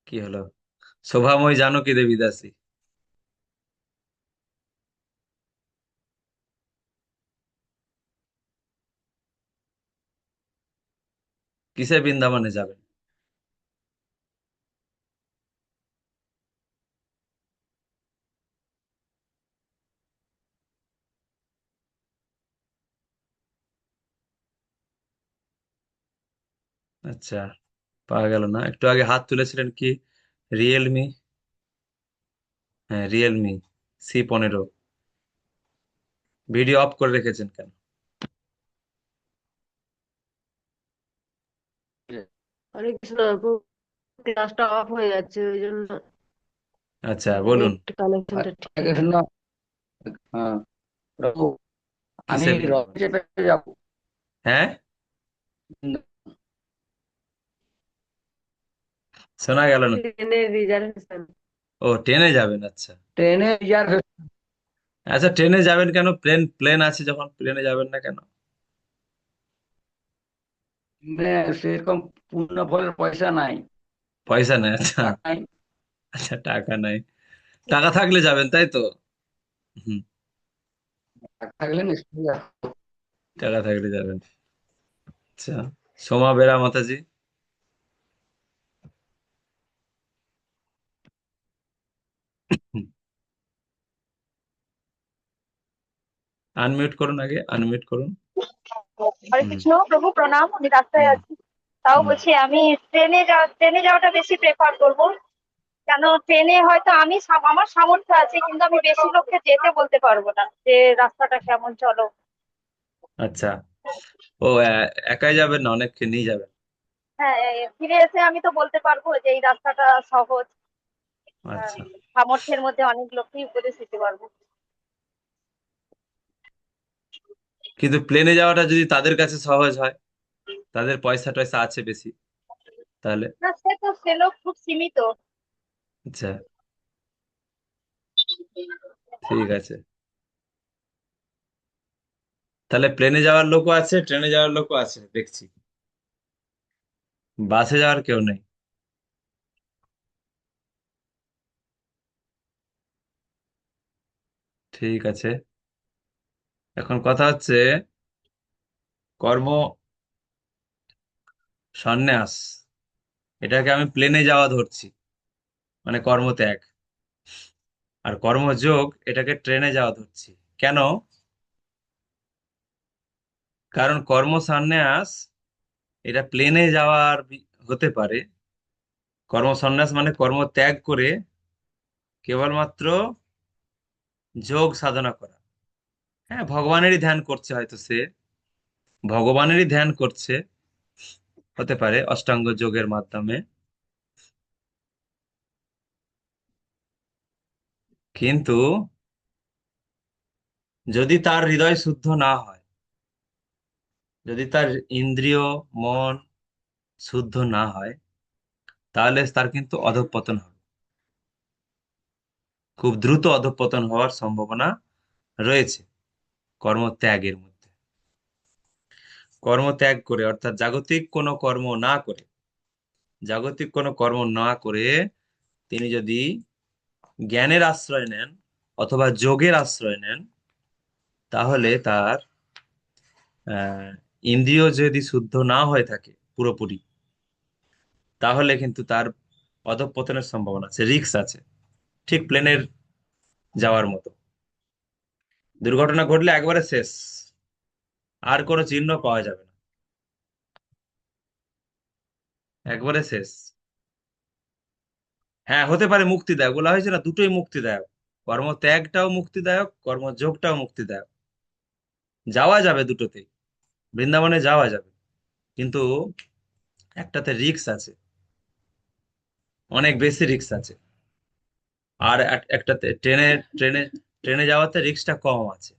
কি হলো? শোভাময়ী জানকী দেবী দাসী। কিসে বৃন্দাবনে যাবেন? আচ্ছা, পাওয়া গেল না, একটু আগে হাত তুলেছিলেন কি? রিয়েলমি। হ্যাঁ, রিয়েলমি C15। ভিডিও অফ করে রেখেছেন কেন? হরে কৃষ্ণ প্রভু, ক্লাসটা অফ হয়ে যাচ্ছে ওই জন্য আচ্ছা বলুন। নেট কানেকশনটা ঠিক আগে নেই। শুনো। হ্যাঁ, প্রভু, আমি কিসে বৃন্দাবন? রথে চেপে যাবো। হ্যাঁ, শোনা গেল না। ট্রেনের রিজার্ভেশন। ও, ট্রেনে যাবেন, আচ্ছা। ট্রেনে রিজার্ভেশন। আচ্ছা, ট্রেনে যাবেন কেন? প্লেন প্লেন আছে যখন, প্লেনে যাবেন না কেন? সেরকম পূর্ণ ফলের পয়সা নাই। পয়সা নেই, আচ্ছা। টাকা নাই। আচ্ছা, টাকা নাই। টাকা থাকলে যাবেন, তাই তো? হুম। টাকা থাকলে নিশ্চয়ই যাবো। টাকা থাকলে যাবেন, আচ্ছা। সোমা বেরা মাতাজি, আনমিউট করুন, আগে আনমিউট করুন। হরে হুম। কৃষ্ণ প্রভু, প্রণাম। আমি রাস্তায় হুম। আছি, তাও হুম। বলছি আমি ট্রেনে যাওয়াটা বেশি প্রেফার করব। কেন, ট্রেনে হয়তো আমার সামর্থ্য আছে, কিন্তু আমি বেশি লোককে যেতে বলতে পারবো না যে রাস্তাটা কেমন, চলো। আচ্ছা, ও একাই যাবেন না, অনেককে নিয়ে যাবেন? হ্যাঁ, ফিরে এসে আমি তো বলতে পারবো যে এই রাস্তাটা সহজ। আহ, আচ্ছা, সামর্থ্যের মধ্যে অনেক লোককেই উপদেশ দিতে পারবো। কিন্তু প্লেনে যাওয়াটা যদি তাদের কাছে সহজ হয়, তাদের পয়সা টয়সা আছে বেশি, তাহলে? না, সে লোক খুব সীমিত। আচ্ছা, ঠিক আছে। তাহলে প্লেনে যাওয়ার লোকও আছে, ট্রেনে যাওয়ার লোকও আছে দেখছি, বাসে যাওয়ার কেউ নেই। ঠিক আছে, এখন কথা হচ্ছে কর্ম সন্ন্যাস, এটাকে আমি প্লেনে যাওয়া ধরছি, মানে কর্মত্যাগ। আর কর্মযোগ এটাকে ট্রেনে যাওয়া ধরছি। কেন? কারণ কর্মসন্ন্যাস এটা প্লেনে যাওয়ার হতে পারে। কর্মসন্ন্যাস মানে কর্ম ত্যাগ করে কেবলমাত্র যোগ সাধনা করা। হ্যাঁ, ভগবানেরই ধ্যান করছে, হয়তো সে ভগবানেরই ধ্যান করছে, হতে পারে অষ্টাঙ্গ যোগের মাধ্যমে। কিন্তু যদি তার হৃদয় শুদ্ধ না হয়, যদি তার ইন্দ্রিয় মন শুদ্ধ না হয়, তাহলে তার কিন্তু অধঃপতন হবে, খুব দ্রুত অধঃপতন হওয়ার সম্ভাবনা রয়েছে কর্মত্যাগের মধ্যে। কর্মত্যাগ করে অর্থাৎ জাগতিক কোনো কর্ম না করে তিনি যদি জ্ঞানের আশ্রয় নেন অথবা যোগের আশ্রয় নেন, তাহলে তার আহ ইন্দ্রিয় যদি শুদ্ধ না হয়ে থাকে পুরোপুরি, তাহলে কিন্তু তার অধঃপতনের সম্ভাবনা আছে, রিস্ক আছে, ঠিক প্লেনের যাওয়ার মতো। দুর্ঘটনা ঘটলে একবারে শেষ, আর কোনো চিহ্ন পাওয়া যাবে না, একবারে শেষ। হ্যাঁ, হতে পারে মুক্তিদায়ক, বলা হয়েছে না দুটোই মুক্তিদায়ক, কর্মত্যাগটাও মুক্তিদায়ক, কর্মযোগটাও মুক্তিদায়ক। যাওয়া যাবে দুটোতেই, বৃন্দাবনে যাওয়া যাবে, কিন্তু একটাতে রিস্ক আছে, অনেক বেশি রিস্ক আছে। আর একটাতে ট্রেনে ট্রেনে যাওয়াতে রিস্কটা কম আছে।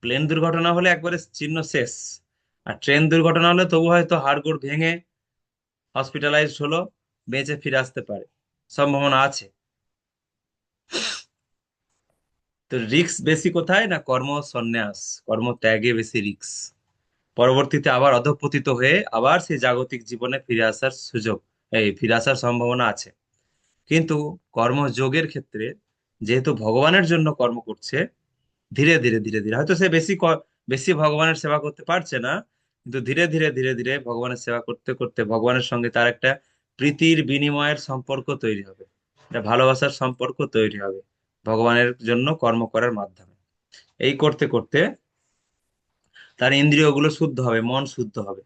প্লেন দুর্ঘটনা হলে একবারে চিহ্ন শেষ, আর ট্রেন দুর্ঘটনা হলে তবু হয়তো হাড়গোড় ভেঙে হসপিটালাইজড হলো, বেঁচে ফিরে আসতে পারে, সম্ভাবনা আছে। তো রিস্ক বেশি কোথায় না কর্ম সন্ন্যাস, কর্ম ত্যাগে বেশি রিস্ক। পরবর্তীতে আবার অধঃপতিত হয়ে আবার সেই জাগতিক জীবনে ফিরে আসার সুযোগ, ফিরে আসার সম্ভাবনা আছে। কিন্তু কর্মযোগের ক্ষেত্রে যেহেতু ভগবানের জন্য কর্ম করছে, ধীরে ধীরে ধীরে ধীরে হয়তো সে বেশি ভগবানের সেবা করতে পারছে না, কিন্তু ধীরে ধীরে ধীরে ধীরে ভগবানের সেবা করতে করতে ভগবানের সঙ্গে তার একটা প্রীতির বিনিময়ের সম্পর্ক তৈরি হবে, একটা ভালোবাসার সম্পর্ক তৈরি হবে ভগবানের জন্য কর্ম করার মাধ্যমে। এই করতে করতে তার ইন্দ্রিয়গুলো শুদ্ধ হবে, মন শুদ্ধ হবে,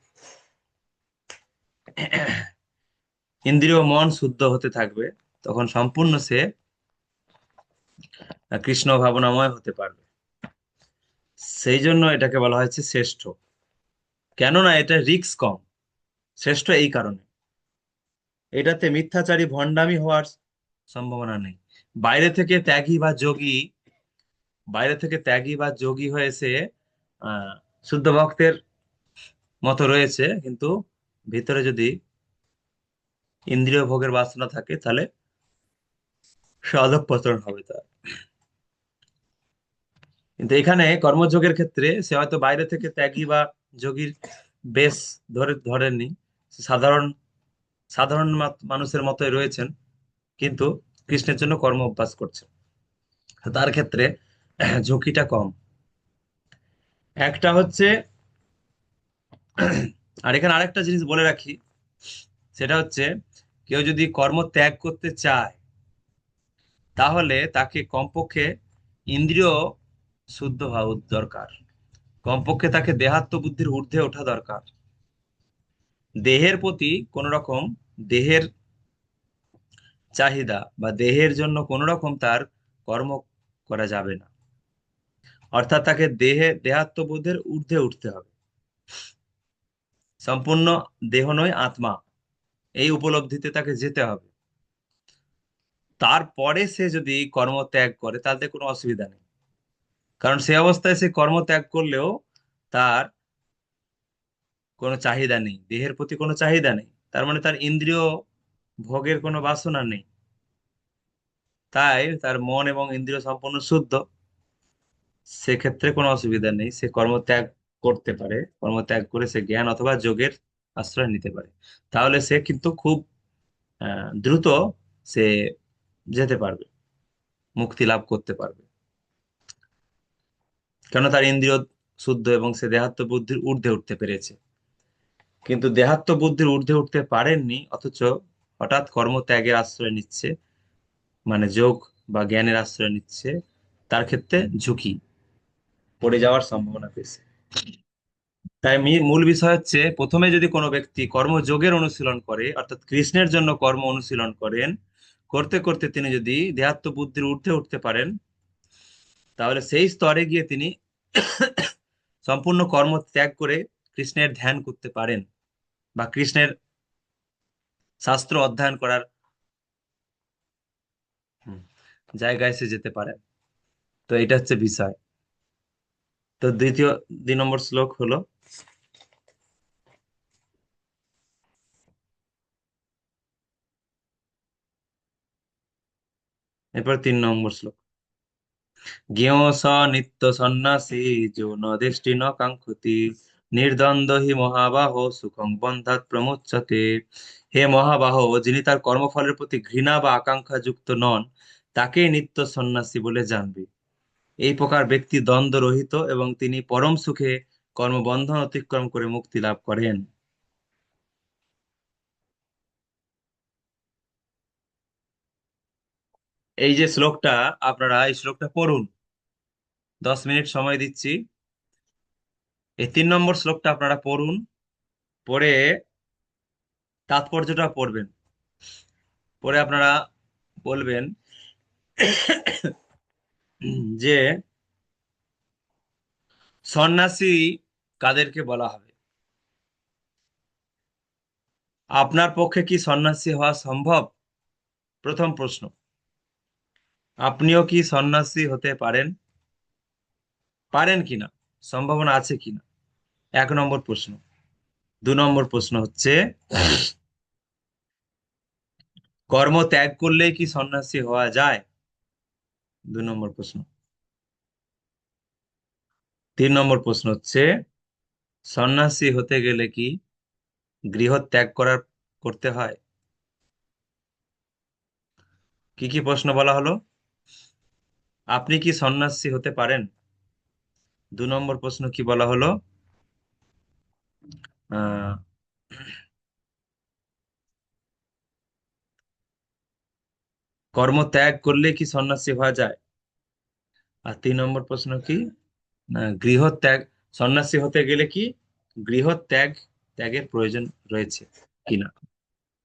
ইন্দ্রিয় মন শুদ্ধ হতে থাকবে, তখন সম্পূর্ণ সে কৃষ্ণ ভাবনাময় হতে পারবে। সেই জন্য এটাকে বলা হয়েছে শ্রেষ্ঠ। কেননা এটা রিস্ক কম। শ্রেষ্ঠ এই কারণে, এটাতে মিথ্যাচারী ভণ্ডামি হওয়ার সম্ভাবনা নেই। বাইরে থেকে ত্যাগী বা যোগী বাইরে থেকে ত্যাগী বা যোগী হয়েছে আহ শুদ্ধ ভক্তের মতো রয়েছে, কিন্তু ভিতরে যদি ইন্দ্রিয় ভোগের বাসনা থাকে, তাহলে সে অধঃপতন হবে তার। কিন্তু এখানে কর্মযোগের ক্ষেত্রে সে হয়তো বাইরে থেকে ত্যাগী বা যোগীর বেশ ধরেননি, সাধারণ সাধারণ মানুষের মতোই রয়েছেন, কিন্তু কৃষ্ণের জন্য কর্ম অভ্যাস করছেন, তো তার ক্ষেত্রে ঝুঁকিটা কম। একটা হচ্ছে, আর এখানে আরেকটা জিনিস বলে রাখি, সেটা হচ্ছে কেউ যদি কর্ম ত্যাগ করতে চায়, তাহলে তাকে কমপক্ষে ইন্দ্রিয় শুদ্ধ হওয়া দরকার, কমপক্ষে তাকে দেহাত্ম বুদ্ধির ঊর্ধ্বে ওঠা দরকার। দেহের প্রতি কোন রকম দেহের চাহিদা বা দেহের জন্য কোন রকম তার কর্ম করা যাবে না, অর্থাৎ তাকে দেহাত্মবোধের ঊর্ধ্বে উঠতে হবে, সম্পূর্ণ দেহ নয় আত্মা, এই উপলব্ধিতে তাকে যেতে হবে। তারপরে সে যদি কর্ম ত্যাগ করে তাতে কোনো অসুবিধা নেই, কারণ সে অবস্থায় সে কর্ম ত্যাগ করলেও তার কোনো চাহিদা নেই, দেহের প্রতি কোনো চাহিদা নেই, তার মানে তার ইন্দ্রিয় ভোগের কোনো বাসনা নেই, তাই তার মন এবং ইন্দ্রিয় সম্পূর্ণ শুদ্ধ। সেক্ষেত্রে কোনো অসুবিধা নেই, সে কর্মত্যাগ করতে পারে, কর্মত্যাগ করে সে জ্ঞান অথবা যোগের আশ্রয় নিতে পারে। তাহলে সে কিন্তু খুব দ্রুত সে যেতে পারবে, মুক্তি লাভ করতে পারবে, কেন তার ইন্দ্রিয় শুদ্ধ এবং সে দেহাত্ম বুদ্ধির ঊর্ধ্বে উঠতে পেরেছে। কিন্তু দেহাত্ম বুদ্ধির ঊর্ধ্বে উঠতে পারেননি, অথচ হঠাৎ কর্মত্যাগের আশ্রয় নিচ্ছে, মানে যোগ বা জ্ঞানের আশ্রয় নিচ্ছে, তার ক্ষেত্রে ঝুঁকি, পড়ে যাওয়ার সম্ভাবনা বেশি। তাই মূল বিষয় হচ্ছে, প্রথমে যদি কোনো ব্যক্তি কর্মযোগের অনুশীলন করে, অর্থাৎ কৃষ্ণের জন্য কর্ম অনুশীলন করেন, করতে করতে তিনি যদি দেহাত্ম বুদ্ধির ঊর্ধ্বে উঠতে পারেন, তাহলে সেই স্তরে গিয়ে তিনি সম্পূর্ণ কর্ম ত্যাগ করে কৃষ্ণের ধ্যান করতে পারেন, বা কৃষ্ণের শাস্ত্র অধ্যয়ন করার হুম, জায়গায় এসে যেতে পারেন। তো এটা হচ্ছে বিষয়। তো 2 নম্বর শ্লোক হলো, এরপর 3 নম্বর শ্লোক। জ্ঞেয় স নিত্য সন্ন্যাসী যো ন দৃষ্টি ন কাঙ্ক্ষতি, নির্দ্বন্দ্ব হি মহাবাহ সুখং বন্ধাত প্রমুচ্যতে। হে মহাবাহ, যিনি তার কর্মফলের প্রতি ঘৃণা বা আকাঙ্ক্ষা যুক্ত নন, তাকেই নিত্য সন্ন্যাসী বলে জানবে। এই প্রকার ব্যক্তি দ্বন্দ্ব রহিত এবং তিনি পরম সুখে কর্মবন্ধন অতিক্রম করে মুক্তি লাভ করেন। এই যে শ্লোকটা, আপনারা এই শ্লোকটা পড়ুন, 10 মিনিট সময় দিচ্ছি। এই 3 নম্বর শ্লোকটা আপনারা পড়ুন, পড়ে তাৎপর্যটা পড়বেন, পড়ে আপনারা বলবেন যে সন্ন্যাসী কাদেরকে বলা হবে। আপনার পক্ষে কি সন্ন্যাসী হওয়া সম্ভব? প্রথম প্রশ্ন, আপনিও কি সন্ন্যাসী হতে পারেন? পারেন কিনা, সম্ভাবনা আছে কিনা, 1 নম্বর প্রশ্ন। 2 নম্বর প্রশ্ন হচ্ছে, কর্ম ত্যাগ করলেই কি সন্ন্যাসী হওয়া যায়? 2 নম্বর প্রশ্ন। 3 নম্বর প্রশ্ন হচ্ছে, সন্ন্যাসী হতে গেলে কি গৃহ ত্যাগ করতে হয়? কি কি প্রশ্ন বলা হলো? আপনি কি সন্ন্যাসী হতে পারেন? 2 নম্বর প্রশ্ন কি বলা হলো? আহ কর্ম ত্যাগ করলে কি সন্ন্যাসী হওয়া যায়? আর 3 নম্বর প্রশ্ন কি, না গৃহ ত্যাগ, সন্ন্যাসী হতে গেলে কি গৃহ ত্যাগের প্রয়োজন রয়েছে কিনা,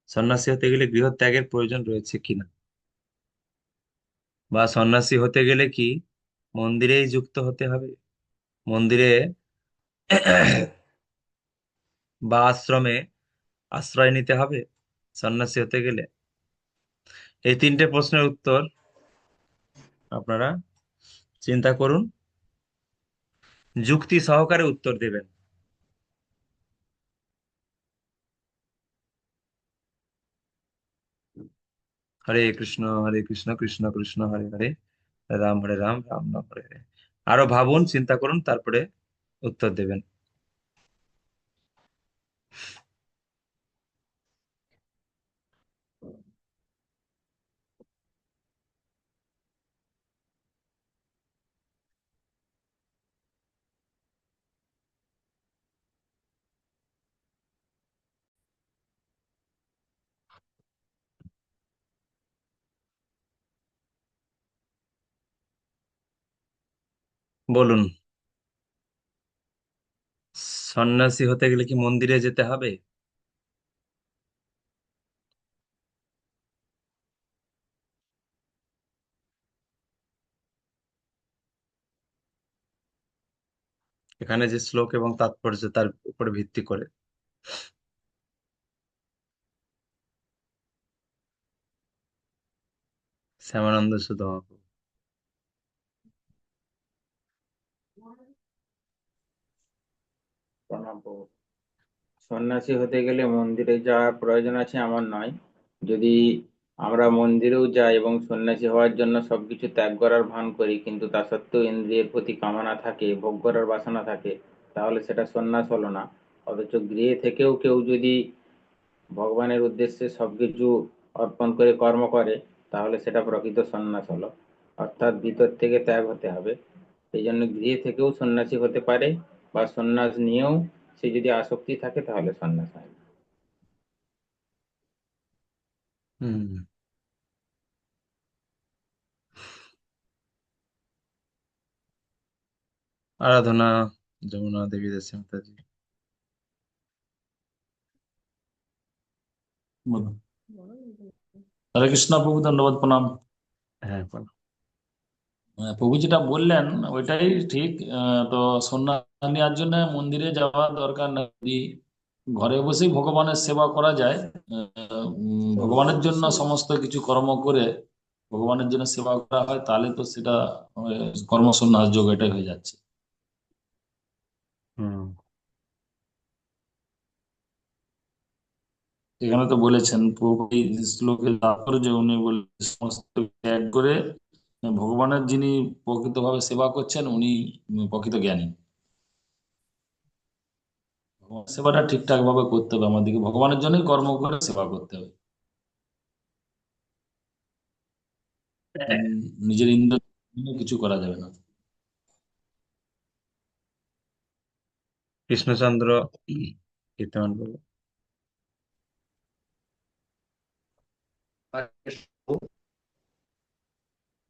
সন্ন্যাসী হতে গেলে গৃহ ত্যাগের প্রয়োজন রয়েছে কিনা, বা সন্ন্যাসী হতে গেলে কি মন্দিরেই যুক্ত হতে হবে, মন্দিরে বা আশ্রমে আশ্রয় নিতে হবে সন্ন্যাসী হতে গেলে? এই 3টে প্রশ্নের উত্তর আপনারা চিন্তা করুন, যুক্তি সহকারে উত্তর দেবেন। হরে কৃষ্ণ কৃষ্ণ কৃষ্ণ হরে হরে, হরে রাম রাম রাম হরে হরে। আরো ভাবুন, চিন্তা করুন, তারপরে উত্তর দেবেন। বলুন, সন্ন্যাসী হতে গেলে কি মন্দিরে যেতে হবে? এখানে যে শ্লোক এবং তাৎপর্য, তার উপরে ভিত্তি করে। শ্যামানন্দ সুধ মহাপ্রভু। প্রণাম প্রভু। সন্ন্যাসী হতে গেলে মন্দিরে যাওয়ার প্রয়োজন আছে এমন নয়। যদি আমরা মন্দিরেও যাই এবং সন্ন্যাসী হওয়ার জন্য সবকিছু ত্যাগ করার ভান করি, কিন্তু তা সত্ত্বেও ইন্দ্রিয়ের প্রতি কামনা থাকে, ভোগ করার বাসনা থাকে, তাহলে সেটা সন্ন্যাস হলো না। অথচ গৃহে থেকেও কেউ যদি ভগবানের উদ্দেশ্যে সবকিছু অর্পণ করে কর্ম করে, তাহলে সেটা প্রকৃত সন্ন্যাস হলো। অর্থাৎ ভিতর থেকে ত্যাগ হতে হবে। সেই জন্য গৃহে থেকেও সন্ন্যাসী হতে পারে, বা সন্ন্যাস নিয়েও সে যদি আসক্তি থাকে তাহলে সন্ন্যাস হয় না। হুম। আরাধনা যমুনা দেবী দাসী মাতাজি। বলুন। হরে কৃষ্ণ প্রভু, ধন্যবাদ, প্রণাম। হ্যাঁ, বলো। প্রভু যেটা বললেন ওইটাই ঠিক। তো সন্ন্যাস নেওয়ার জন্য মন্দিরে যাওয়া দরকার নেই। যদি ঘরে বসেই ভগবানের সেবা করা যায়, ভগবানের জন্য সমস্ত কিছু কর্ম করে ভগবানের জন্য সেবা করা হয়, তাহলে তো সেটা কর্মসন্ন্যাস যোগ এটাই হয়ে যাচ্ছে। হুম। এখানে তো বলেছেন প্রভু এই শ্লোকে তাৎপর্য, উনি বলে সমস্ত ত্যাগ করে ভগবানের যিনি প্রকৃতভাবে সেবা করছেন উনি প্রকৃত জ্ঞানী। ভগবানের সেবাটা ঠিকঠাক ভাবে করতে হবে, আমাদেরকে ভগবানের জন্যই কর্ম করে সেবা করতে হবে। নিজের ইন্দ্র কিছু করা যাবে না। কৃষ্ণচন্দ্র কীর্তন বলো।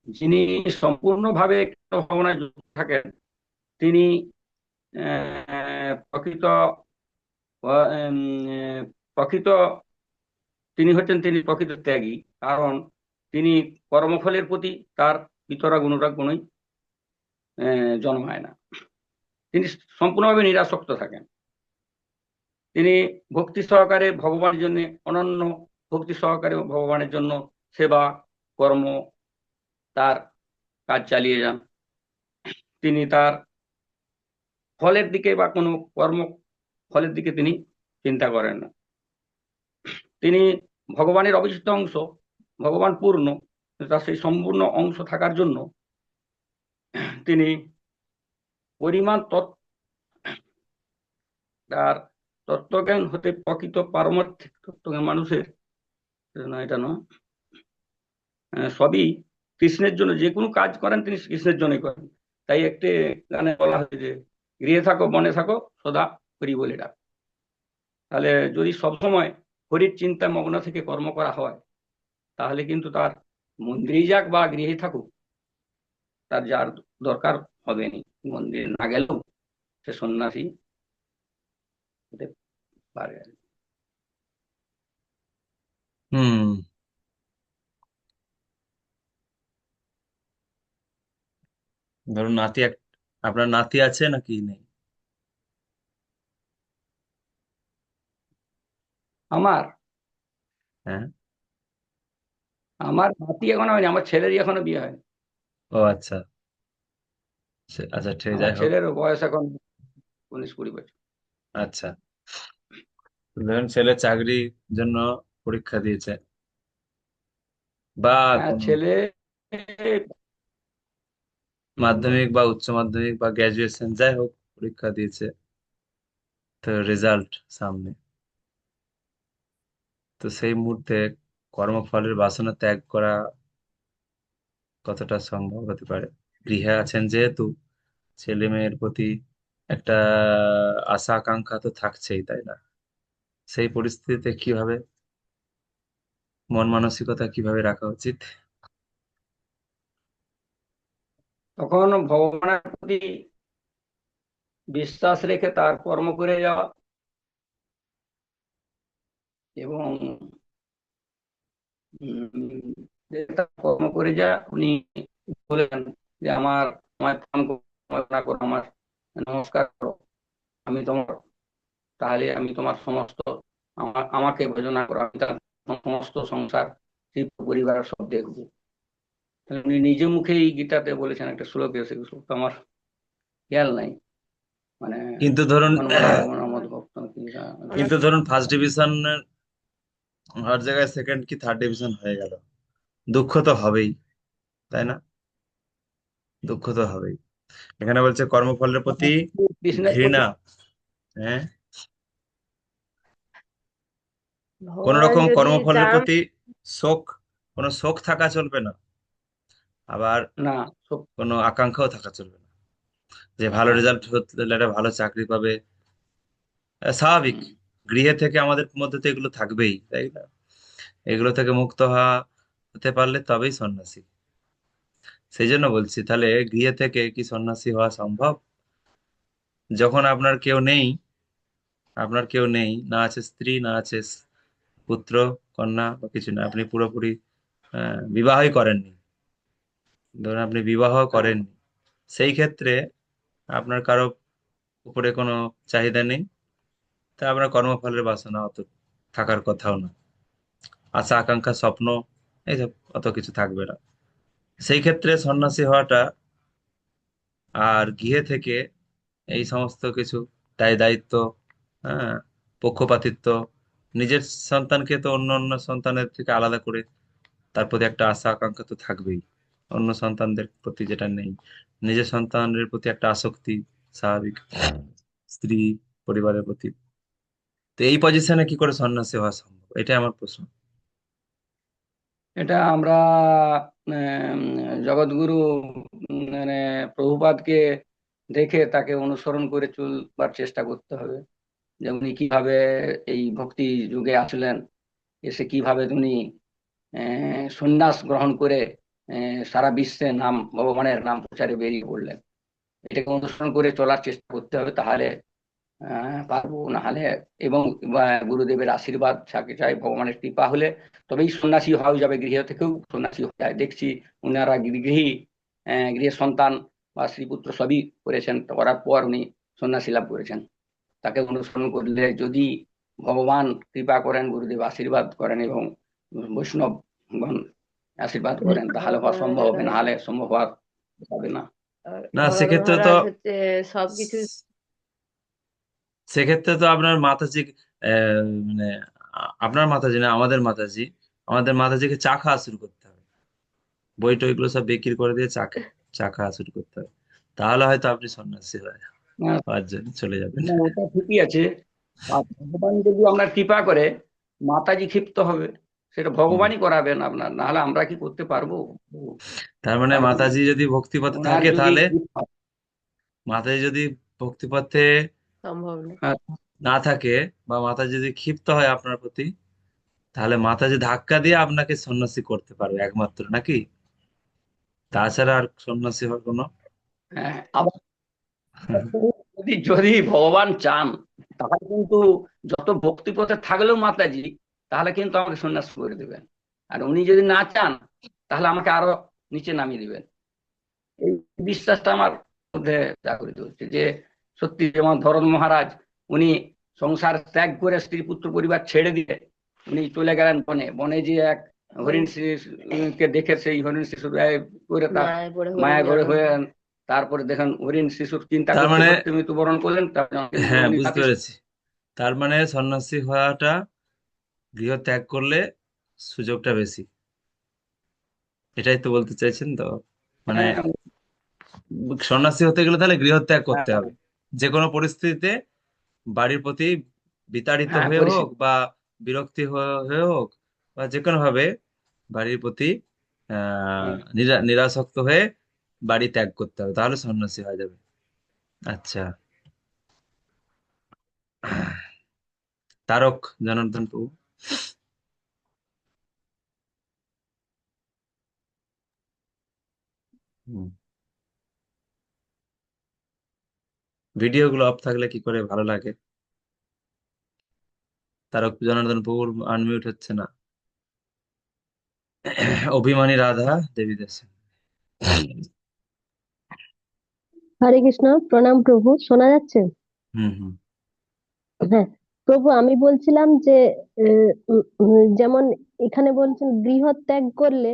যিনি সম্পূর্ণভাবে কৃষ্ণ ভাবনায় যুক্ত থাকেন তিনি প্রকৃত প্রকৃত তিনি প্রকৃত ত্যাগী। কারণ তিনি কর্মফলের প্রতি তার বিতরাগ অনুরাগ কোনোই জন্মায় না। তিনি সম্পূর্ণভাবে নিরাসক্ত থাকেন। তিনি ভক্তি সহকারে ভগবানের জন্য অনন্য ভক্তি সহকারে ভগবানের জন্য সেবা কর্ম তার কাজ চালিয়ে যান। তিনি তার ফলের দিকে বা কোনো কর্ম ফলের দিকে তিনি চিন্তা করেন না। তিনি ভগবানের অবিচ্ছেদ্য অংশ, ভগবান পূর্ণ, তার সেই সম্পূর্ণ অংশ থাকার জন্য তিনি পরিমাণ তার তত্ত্বজ্ঞান হতে প্রকৃত পারমার্থিক তত্ত্বজ্ঞান মানুষের এটা নয়, সবই কৃষ্ণের জন্য। যে কোনো কাজ করেন তিনি কৃষ্ণের জন্যই করেন। তাই একটি গানে বলা হয়েছে যে গৃহে থাকো বনে থাকো সদা হরি বলে ডাক। তাহলে যদি সবসময় হরির চিন্তা মগ্ন থেকে কর্ম করা হয় তাহলে কিন্তু তার মন্দিরেই যাক বা গৃহে থাকুক তার যার দরকার হবে না। মন্দিরে না গেলেও সে সন্ন্যাসী হতে পারে। হুম। ধরুন আপনার নাতি আছে নাকি নেই? আমার হ্যাঁ। আমার নাতি এখনো হয়নি, আমার ছেলেরই এখনো বিয়ে হয়নি। ও আচ্ছা। আচ্ছা, ঠিক, আমার যাই হোক। ছেলের বয়স এখন 19-20 বছর। আচ্ছা, ধরুন ছেলে চাকরির জন্য পরীক্ষা দিয়েছে বা হ্যাঁ, কোনো ছেলে মাধ্যমিক বা উচ্চ মাধ্যমিক বা গ্রাজুয়েশন যাই হোক পরীক্ষা দিয়েছে, তো রেজাল্ট সামনে। তো সেই মুহূর্তে কর্মফলের বাসনা ত্যাগ করা কতটা সম্ভব হতে পারে? গৃহে আছেন যেহেতু, ছেলে মেয়ের প্রতি একটা আশা আকাঙ্ক্ষা তো থাকছেই, তাই না? সেই পরিস্থিতিতে কিভাবে মন মানসিকতা কিভাবে রাখা উচিত? তখন ভগবানের প্রতি বিশ্বাস রেখে তার কর্ম করে যাওয়া এবং কর্ম করে যা উনি বলেন যে আমায় প্রণাম করো, আমায় করো, আমার নমস্কার করো, আমি তোমার, তাহলে আমি তোমার সমস্ত আমাকে ভজনা করো, আমি তার সমস্ত সংসার পরিবার সব দেখবো। উনি নিজে মুখেই গীতাতে বলেছেন একটা শ্লোক, সেই শ্লোকটা আমার খেয়াল নাই, মানে কিন্তু ধরুন কিন্তু ধরুন ফার্স্ট ডিভিশন হর জায়গায় সেকেন্ড কি থার্ড ডিভিশন হয়ে গেল, দুঃখ তো হবেই, তাই না? দুঃখ তো হবেই। এখানে বলছে কর্মফলের প্রতি কৃষ্ণের প্রতি ঘৃণা। হ্যাঁ, কোন ভগবান রকম যদি কর্মফলের চান, প্রতি শোক, কোনো শোক থাকা চলবে না, আবার না কোনো আকাঙ্ক্ষাও থাকা চলবে না যে ভালো হ্যাঁ, রেজাল্ট হলে একটা ভালো চাকরি পাবে। স্বাভাবিক, গৃহে থেকে আমাদের মধ্যে তো এগুলো থাকবেই, তাই না? এগুলো থেকে মুক্ত হতে পারলে তবেই সন্ন্যাসী। সেই জন্য বলছি, তাহলে গৃহে থেকে কি সন্ন্যাসী হওয়া সম্ভব? যখন আপনার কেউ নেই, না আছে স্ত্রী, না আছে পুত্র, কন্যা বা কিছু না, আপনি পুরোপুরি বিবাহই করেননি, ধরুন আপনি বিবাহ হ্যাঁ, করেননি, সেই ক্ষেত্রে আপনার কারো উপরে কোনো চাহিদা নেই, তা আপনার কর্মফলের বাসনা অত থাকার কথাও না, আশা আকাঙ্ক্ষা স্বপ্ন এইসব অত কিছু থাকবে না। সেই ক্ষেত্রে সন্ন্যাসী হওয়াটা, আর গৃহে থেকে এই সমস্ত কিছু দায় দায়িত্ব, হ্যাঁ, পক্ষপাতিত্ব, নিজের সন্তানকে তো অন্য অন্য সন্তানের থেকে আলাদা করে তার প্রতি একটা আশা আকাঙ্ক্ষা তো থাকবেই, অন্য সন্তানদের প্রতি যেটা নেই, নিজের সন্তানের প্রতি একটা আসক্তি স্বাভাবিক, স্ত্রী, পরিবারের প্রতি। তো এই পজিশনে কি করে সন্ন্যাসী হওয়া সম্ভব, এটাই আমার প্রশ্ন। এটা আমরা জগৎগুরু মানে প্রভুপাদকে দেখে তাকে অনুসরণ করে চলবার চেষ্টা করতে হবে, যে উনি কিভাবে এই ভক্তি যুগে আসলেন, এসে কিভাবে উনি সন্ন্যাস গ্রহণ করে সারা বিশ্বে ভগবানের নাম প্রচারে বেরিয়ে পড়লেন। এটাকে অনুসরণ করে চলার চেষ্টা করতে হবে, তাহলে পারবো। না হলে, এবং গুরুদেবের আশীর্বাদ থাকে, চাই ভগবানের কৃপা হলে তবেই সন্ন্যাসী হওয়া যাবে। গৃহ থেকেও সন্ন্যাসী হয়ে যায়, দেখছি উনারা গৃহী, গৃহের সন্তান বা স্ত্রীপুত্র সবই করেছেন, করার পর উনি সন্ন্যাসী লাভ করেছেন। তাকে অনুসরণ করলে যদি ভগবান কৃপা করেন, গুরুদেব আশীর্বাদ করেন এবং বৈষ্ণবগণ আশীর্বাদ করেন, তাহলে হওয়া সম্ভব হবে, না হলে সম্ভব হওয়া যাবে না। আর না, গভর্নর সেক্ষেত্রে তো মহারাজ হচ্ছে সবকিছু। সেক্ষেত্রে তো আপনার মাতাজি, মানে আপনার মাতাজি না, আমাদের মাতাজিকে চা খাওয়া শুরু করতে হবে, বই টইগুলো সব বিক্রি করে দিয়ে চা খাওয়া শুরু করতে হবে, তাহলে হয়তো আপনি সন্ন্যাসী আহ, হওয়ার জন্য চলে যাবেন। না, ওটা ঠিকই আছে। আর ভগবান যদি আপনার কৃপা করে, মাতাজি ক্ষিপ্ত হবে, সেটা হুম। ভগবানই করাবেন আপনার, না হলে আমরা কি করতে পারবো? তার মানে পারবো না। মাতাজি যদি ভক্তিপথে ওনার থাকে, যদি তাহলে কৃপা, মাতাজি যদি ভক্তিপথে সম্ভব না। হ্যাঁ, না থাকে, বা মাতাজি যদি ক্ষিপ্ত হয় আপনার প্রতি, তাহলে মাতাজি ধাক্কা দিয়ে আপনাকে সন্ন্যাসী করতে পারবে একমাত্র, নাকি? তাছাড়া আর সন্ন্যাসী হওয়ার কোনো হ্যাঁ, আবার যদি যদি ভগবান চান, তাহলে কিন্তু যত ভক্তিপথে থাকলেও মাতাজি, তাহলে কিন্তু আমাকে সন্ন্যাস করে দেবেন। আর উনি যদি না চান, তাহলে আমাকে আরো নিচে নামিয়ে দিবেন। এই বিশ্বাসটা আমার মধ্যে জাগরিত হচ্ছে, যে সত্যি যেমন ধরন মহারাজ, উনি সংসার ত্যাগ করে স্ত্রী পুত্র পরিবার ছেড়ে দিয়ে উনি চলে গেলেন বনে। বনে যে এক হরিণ শিশুকে দেখে সেই হরিণ শিশু করে তার মায়ায় পড়ে হরিণ মায়া ঘরে জন্ম হয়ে, নেয়। তারপরে দেখেন হরিণ শিশুর চিন্তা তার করতে মানে, করতে মৃত্যুবরণ করলেন, হ্যাঁ, উনি বুঝতে নাতি। পেরেছি। তার মানে সন্ন্যাসী হওয়াটা, গৃহ ত্যাগ করলে সুযোগটা বেশি, এটাই তো বলতে চাইছেন তো? মানে হ্যাঁ, সন্ন্যাসী হতে গেলে তাহলে গৃহত্যাগ করতে হ্যাঁ, হবে, যে কোনো পরিস্থিতিতে, বাড়ির প্রতি বিতাড়িত হ্যাঁ, হয়ে হোক, পরিস্থিতি। বা বিরক্তি হয়ে হোক, বা যে কোনো ভাবে বাড়ির প্রতি হুম। নিরাসক্ত হয়ে বাড়ি ত্যাগ করতে হবে, তাহলে সন্ন্যাসী হয়ে যাবে। আচ্ছা। তারক জনার্দন প্রভু। হুম। ভিডিও গুলো অফ থাকলে কি করে ভালো লাগে? তারক জনার্দন প্রভুর আনমিউট হচ্ছে না। অভিমানী রাধা দেবী দাস। হরে কৃষ্ণ, প্রণাম প্রভু, শোনা যাচ্ছে? হুম, হুম। হ্যাঁ প্রভু, আমি বলছিলাম যে যেমন এখানে বলছেন গৃহত্যাগ করলে,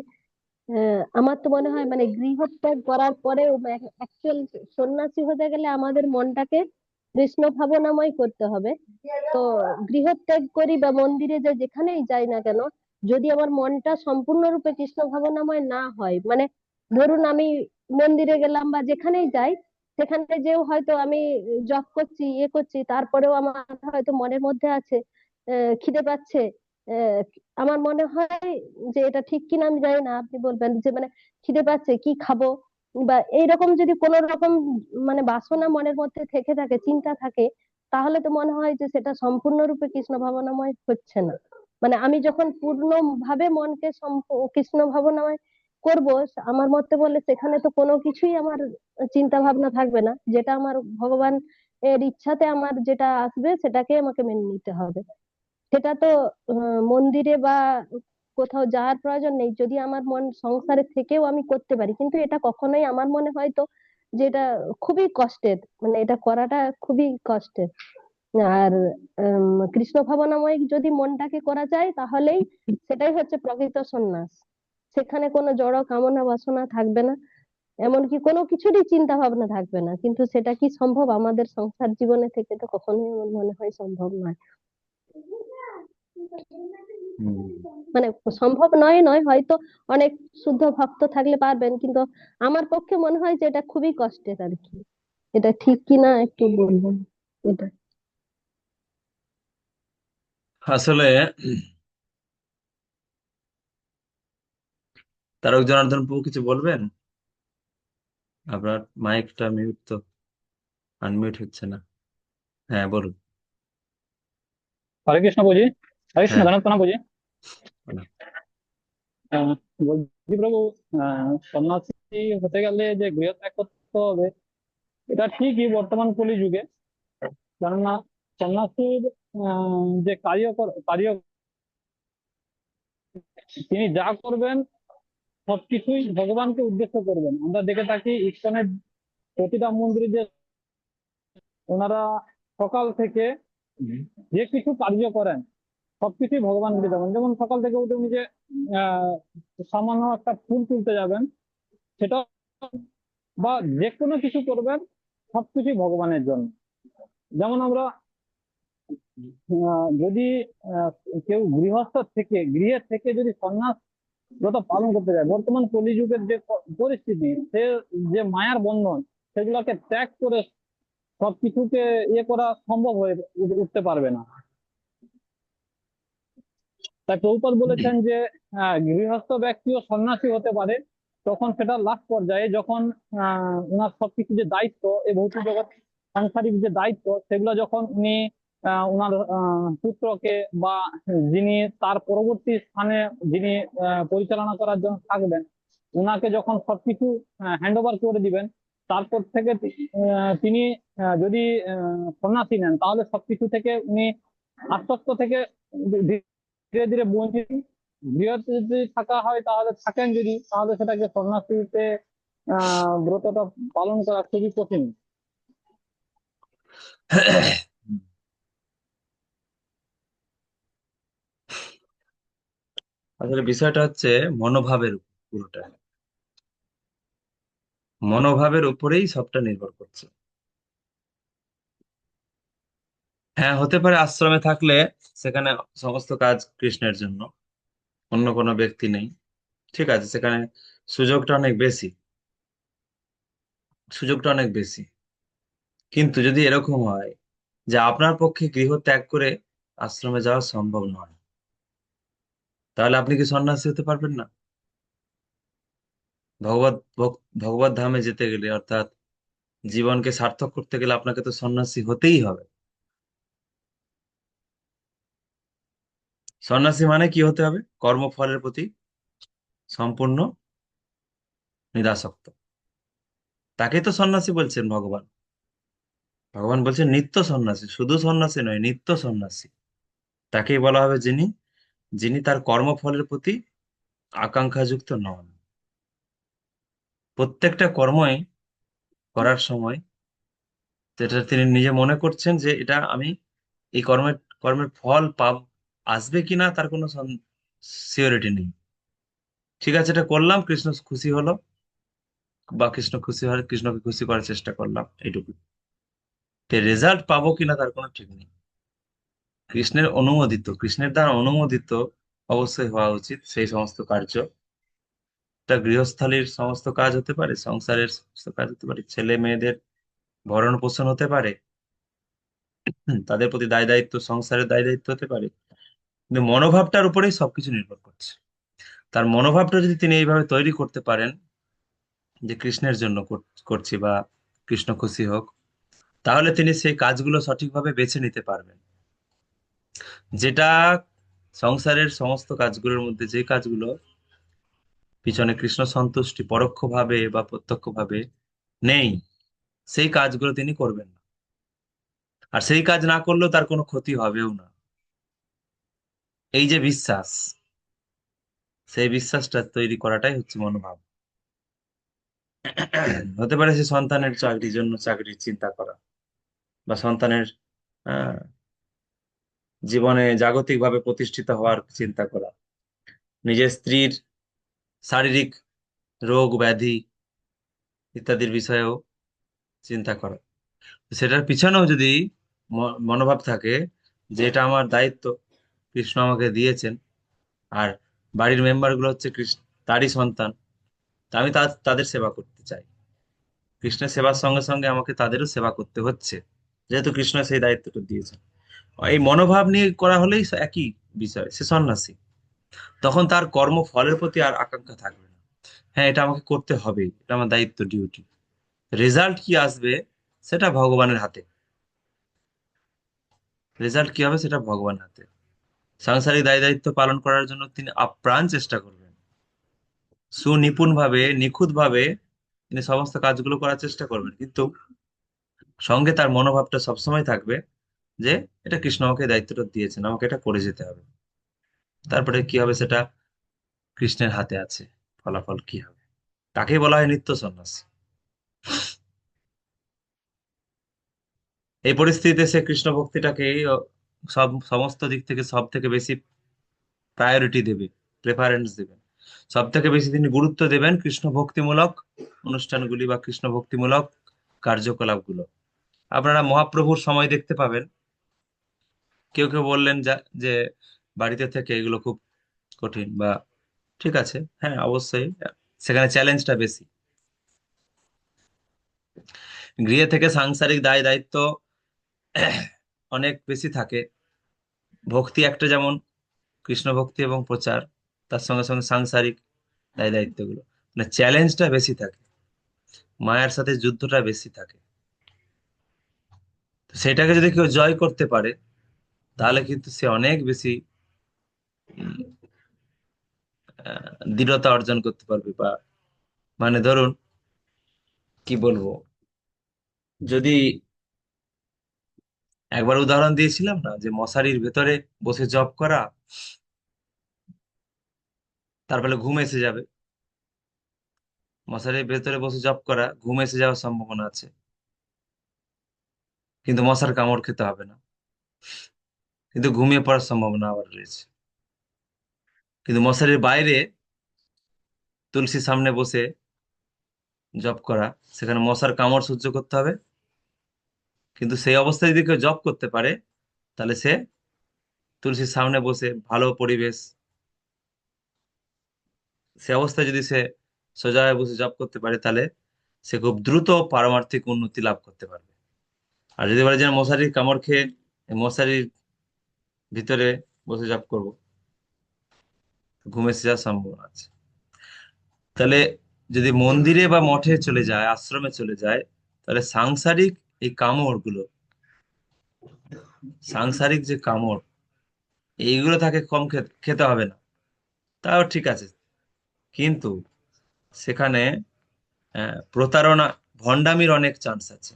আমার তো মনে হয় মানে গৃহত্যাগ করার পরেও অ্যাকচুয়াল সন্ন্যাসী হতে গেলে আমাদের মনটাকে কৃষ্ণ ভাবনাময় করতে হবে। তো গৃহত্যাগ করি বা মন্দিরে যাই, যেখানেই যাই না কেন, যদি আমার মনটা সম্পূর্ণরূপে কৃষ্ণ ভাবনাময় না হয়, মানে ধরুন আমি মন্দিরে গেলাম বা যেখানেই যাই, সেখানে যেও হয়তো আমি জপ করছি, ইয়ে করছি, তারপরেও আমার হয়তো মনের মধ্যে আছে খিদে পাচ্ছে, আহ, আমার মনে হয় যে এটা ঠিক কিনা আমি জানি না, আপনি বলবেন যে মানে খিদে পাচ্ছে কি খাবো, বা এইরকম যদি কোনো রকম মানে বাসনা মনের মধ্যে থেকে থাকে, চিন্তা থাকে, তাহলে তো মনে হয় যে সেটা সম্পূর্ণরূপে কৃষ্ণ ভাবনাময় হচ্ছে না। মানে আমি যখন পূর্ণভাবে মনকে কৃষ্ণ ভাবনাময় করব, আমার মতে বলে সেখানে তো কোনো কিছুই আমার চিন্তা ভাবনা থাকবে না, যেটা আমার ভগবান এর ইচ্ছাতে আমার যেটা আসবে সেটাকে আমাকে মেনে নিতে হবে। সেটা তো মন্দিরে বা কোথাও যাওয়ার প্রয়োজন নেই, যদি আমার মন সংসারে থেকেও আমি করতে পারি। কিন্তু এটা কখনোই আমার মনে হয় তো যে এটা খুবই কষ্টের, মানে এটা করাটা খুবই কষ্টের। আর কৃষ্ণ ভাবনাময় যদি মনটাকে করা যায় তাহলেই সেটাই হচ্ছে প্রকৃত সন্ন্যাস। সেখানে কোনো জড় কামনা বাসনা থাকবে না, এমনকি কোনো কিছুরই চিন্তা ভাবনা থাকবে না। কিন্তু সেটা কি সম্ভব আমাদের সংসার জীবনে থেকে? তো কখনোই আমার মনে হয় সম্ভব নয়। হুম। মানে সম্ভব নয় নয়, হয়তো অনেক শুদ্ধ ভক্ত থাকলে পারবেন, কিন্তু আমার পক্ষে মনে হয় যে এটা খুবই কষ্টের আর কি। এটা ঠিক কি না একটু বলবেন এটা? আসলে তারক জনার্দন প্রভু কিছু বলবেন? আপনার মাইকটা মিউট, তো আনমিউট হচ্ছে না। হ্যাঁ, বলুন। হরে কৃষ্ণ বুঝি। হরে কৃষ্ণ, হ্যাঁ, জানার প্রণাম বুঝি। বলুন। বলছি প্রভু, সন্ন্যাসী হতে গেলে যে গৃহত্যাগ করতে হবে, এটা ঠিকই বর্তমান কলিযুগে। কেননা সন্ন্যাসীর যে কার্য তিনি যা করবেন সবকিছুই ভগবানকে উদ্দেশ্য করবেন। আমরা দেখে থাকি ইস্কনের প্রতিটা মন্দিরে যে ওনারা সকাল থেকে যে কিছু কার্য করেন সবকিছুই ভগবানকে দেবেন। যেমন সকাল থেকে উঠে উনি যে আহ সামান্য একটা ফুল তুলতে যাবেন, সেটা বা যে কোনো কিছু করবেন সবকিছুই ভগবানের জন্য। যেমন আমরা যদি আহ, কেউ গৃহে থেকে যদি সন্ন্যাস ব্রত পালন করতে যায়, বর্তমান কলিযুগের যে পরিস্থিতি, সে যে মায়ার বন্ধন সেগুলোকে ত্যাগ করে সবকিছুকে ইয়ে করা সম্ভব হয়ে উঠতে পারবে না। তাই প্রভুপাদ বলেছেন যে গৃহস্থ ব্যক্তিও সন্ন্যাসী হতে পারে তখন সেটা লাস্ট পর্যায়ে, যখন ওনার সবকিছু যে দায়িত্ব, এই ভৌতিক জগৎ সাংসারিক যে দায়িত্ব, সেগুলো যখন উনি ওনার পুত্রকে বা যিনি তার পরবর্তী স্থানে যিনি পরিচালনা করার জন্য থাকবেন, ওনাকে যখন সবকিছু হ্যান্ড ওভার করে দিবেন, তারপর থেকে তিনি যদি সন্ন্যাসী নেন, তাহলে সবকিছু থেকে উনি আস্বস্ত থেকে ধীরে ধীরে বঞ্চিত। গৃহস্থ যদি থাকা হয় তাহলে থাকেন, যদি তাহলে সেটাকে সন্ন্যাসীতে ব্রতটা পালন করা খুবই কঠিন। আসলে বিষয়টা হচ্ছে মনোভাবের উপর, পুরোটা মনোভাবের উপরেই সবটা নির্ভর করছে। হ্যাঁ, হতে পারে আশ্রমে থাকলে সেখানে সমস্ত কাজ কৃষ্ণের জন্য, অন্য কোনো ব্যক্তি নেই, ঠিক আছে, সেখানে সুযোগটা অনেক বেশি, সুযোগটা অনেক বেশি। কিন্তু যদি এরকম হয় যে আপনার পক্ষে গৃহ ত্যাগ করে আশ্রমে যাওয়া সম্ভব নয়, তাহলে আপনি কি সন্ন্যাসী হতে পারবেন না? ভগবত ধামে যেতে গেলে, অর্থাৎ জীবনকে সার্থক করতে গেলে আপনাকে তো সন্ন্যাসী হতেই হবে। সন্ন্যাসী মানে কি হতে হবে? কর্মফলের প্রতি সম্পূর্ণ নিরাসক্ত। তাকেই তো সন্ন্যাসী বলছেন ভগবান। ভগবান বলছেন নিত্য সন্ন্যাসী, শুধু সন্ন্যাসী নয়, নিত্য সন্ন্যাসী। তাকেই বলা হবে যিনি যিনি তার কর্মফলের প্রতি আকাঙ্ক্ষাযুক্ত নন। প্রত্যেকটা কর্মই করার সময় যেটা তিনি নিজে মনে করছেন যে এটা আমি এই কর্মের কর্মের ফল আসবে কিনা তার কোনো সিওরিটি নেই। ঠিক আছে, এটা করলাম, কৃষ্ণ খুশি হলো, বা কৃষ্ণ খুশি হয়, কৃষ্ণকে খুশি করার চেষ্টা করলাম, এইটুকু। রেজাল্ট পাবো কিনা তার কোনো ঠিক নেই। কৃষ্ণের দ্বারা অনুমোদিত অবশ্যই হওয়া উচিত সেই সমস্ত কার্য। এটা গৃহস্থালির সমস্ত কাজ হতে পারে, সংসারের সমস্ত কাজ হতে পারে, ছেলে মেয়েদের ভরণ পোষণ হতে পারে, তাদের প্রতি দায় দায়িত্ব, সংসারের দায় দায়িত্ব হতে পারে। কিন্তু মনোভাবটার উপরেই সবকিছু নির্ভর করছে। তার মনোভাবটা যদি তিনি এইভাবে তৈরি করতে পারেন যে কৃষ্ণের জন্য করছি, বা কৃষ্ণ খুশি হোক, তাহলে তিনি সেই কাজগুলো সঠিকভাবে বেছে নিতে পারবেন। যেটা সংসারের সমস্ত কাজগুলোর মধ্যে যে কাজগুলো পিছনে কৃষ্ণ সন্তুষ্টি পরোক্ষভাবে বা প্রত্যক্ষভাবে নেই, সেই কাজগুলো তিনি করবেন না। আর সেই কাজ না করলেও তার কোনো ক্ষতি হবেও না। এই যে বিশ্বাস, সেই বিশ্বাসটা তৈরি করাটাই হচ্ছে মনোভাব। হতে পারে সে সন্তানের চাকরির জন্য চাকরির চিন্তা করা, বা সন্তানের আহ, জীবনে জাগতিকভাবে প্রতিষ্ঠিত হওয়ার চিন্তা করা, নিজের স্ত্রীর শারীরিক রোগ ব্যাধি ইত্যাদির বিষয়েও চিন্তা করা। সেটার পিছনেও যদি মনোভাব থাকে যে এটা আমার দায়িত্ব, কৃষ্ণ আমাকে দিয়েছেন, আর বাড়ির মেম্বার গুলো হচ্ছে কৃষ্ণ তারই সন্তান, তা আমি তাদের সেবা করতে চাই, কৃষ্ণের সেবার সঙ্গে সঙ্গে আমাকে তাদেরও সেবা করতে হচ্ছে, যেহেতু কৃষ্ণ সেই দায়িত্বটা দিয়েছেন। এই মনোভাব নিয়ে করা হলেই একই বিষয়, সে সন্ন্যাসী। তখন তার কর্মফলের প্রতি আর আকাঙ্ক্ষা থাকবে না। হ্যাঁ, এটা আমাকে করতে হবে, এটা আমার দায়িত্ব, ডিউটি। রেজাল্ট কি আসবে সেটা ভগবানের হাতে, রেজাল্ট কি হবে সেটা ভগবানের হাতে। সাংসারিক দায় দায়িত্ব পালন করার জন্য তিনি আপ্রাণ চেষ্টা করবেন, সুনিপুণ ভাবে নিখুঁত ভাবে তিনি সমস্ত কাজগুলো করার চেষ্টা করবেন, কিন্তু সঙ্গে তার মনোভাবটা সবসময় থাকবে যে এটা কৃষ্ণ আমাকে এই দায়িত্বটা দিয়েছেন, আমাকে এটা করে যেতে হবে। তারপরে কি হবে সেটা কৃষ্ণের হাতে আছে, ফলাফল কি হবে। তাকেই বলা হয় নিত্য সন্ন্যাসী। এই পরিস্থিতিতে সে কৃষ্ণ ভক্তিটাকে সমস্ত দিক থেকে সব থেকে বেশি প্রায়োরিটি দেবে, প্রেফারেন্স দেবেন। সব থেকে বেশি তিনি গুরুত্ব দেবেন কৃষ্ণ ভক্তিমূলক অনুষ্ঠানগুলি বা কৃষ্ণ ভক্তিমূলক কার্যকলাপগুলো। আপনারা মহাপ্রভুর সময় দেখতে পাবেন, কেউ কেউ বললেন যে বাড়িতে থেকে এগুলো খুব কঠিন, বা ঠিক আছে, হ্যাঁ অবশ্যই সেখানে চ্যালেঞ্জটা বেশি। গৃহে থেকে সাংসারিক দায় দায়িত্ব অনেক বেশি থাকে। ভক্তি একটা যেমন কৃষ্ণ ভক্তি এবং প্রচার, তার সঙ্গে সঙ্গে সাংসারিক দায় দায়িত্বগুলো, মানে চ্যালেঞ্জটা বেশি থাকে, মায়ের সাথে যুদ্ধটা বেশি থাকে। তো সেটাকে যদি কেউ জয় করতে পারে তাহলে কিন্তু সে অনেক বেশি উম, দৃঢ়তা অর্জন করতে পারবে। বা মানে ধরুন, কি বলবো, যদি একবার উদাহরণ দিয়েছিলাম না যে মশারির ভেতরে বসে জব করা, তার ফলে ঘুম এসে যাবে। মশারির ভেতরে বসে জব করা, ঘুম এসে যাওয়ার সম্ভাবনা আছে, কিন্তু মশার কামড় খেতে হবে না, কিন্তু ঘুমিয়ে পড়ার সম্ভাবনা আবার রয়েছে। কিন্তু মশারির বাইরে তুলসীর সামনে বসে জব করা, সেখানে মশার কামড় সহ্য করতে হবে, কিন্তু সেই অবস্থায় যদি কেউ জব করতে পারে তাহলে সে তুলসীর সামনে বসে ভালো পরিবেশ, সে অবস্থায় যদি সে সোজা হয়ে বসে জব করতে পারে তাহলে সে খুব দ্রুত পারমার্থিক উন্নতি লাভ করতে পারবে। আর যদি বলে যে মশারির কামড় খেয়ে এই মশারির ভিতরে বসে জব করব, ঘুম এসে যাওয়ার সম্ভাবনা আছে। তাহলে যদি মন্দিরে বা মঠে চলে যায়, আশ্রমে চলে যায়, তাহলে সাংসারিক এই কামড় গুলো, সাংসারিক যে কামড়, এইগুলো তাকে কম খেতে হবে না, তাও ঠিক আছে। কিন্তু সেখানে প্রতারণা, ভন্ডামির অনেক চান্স আছে।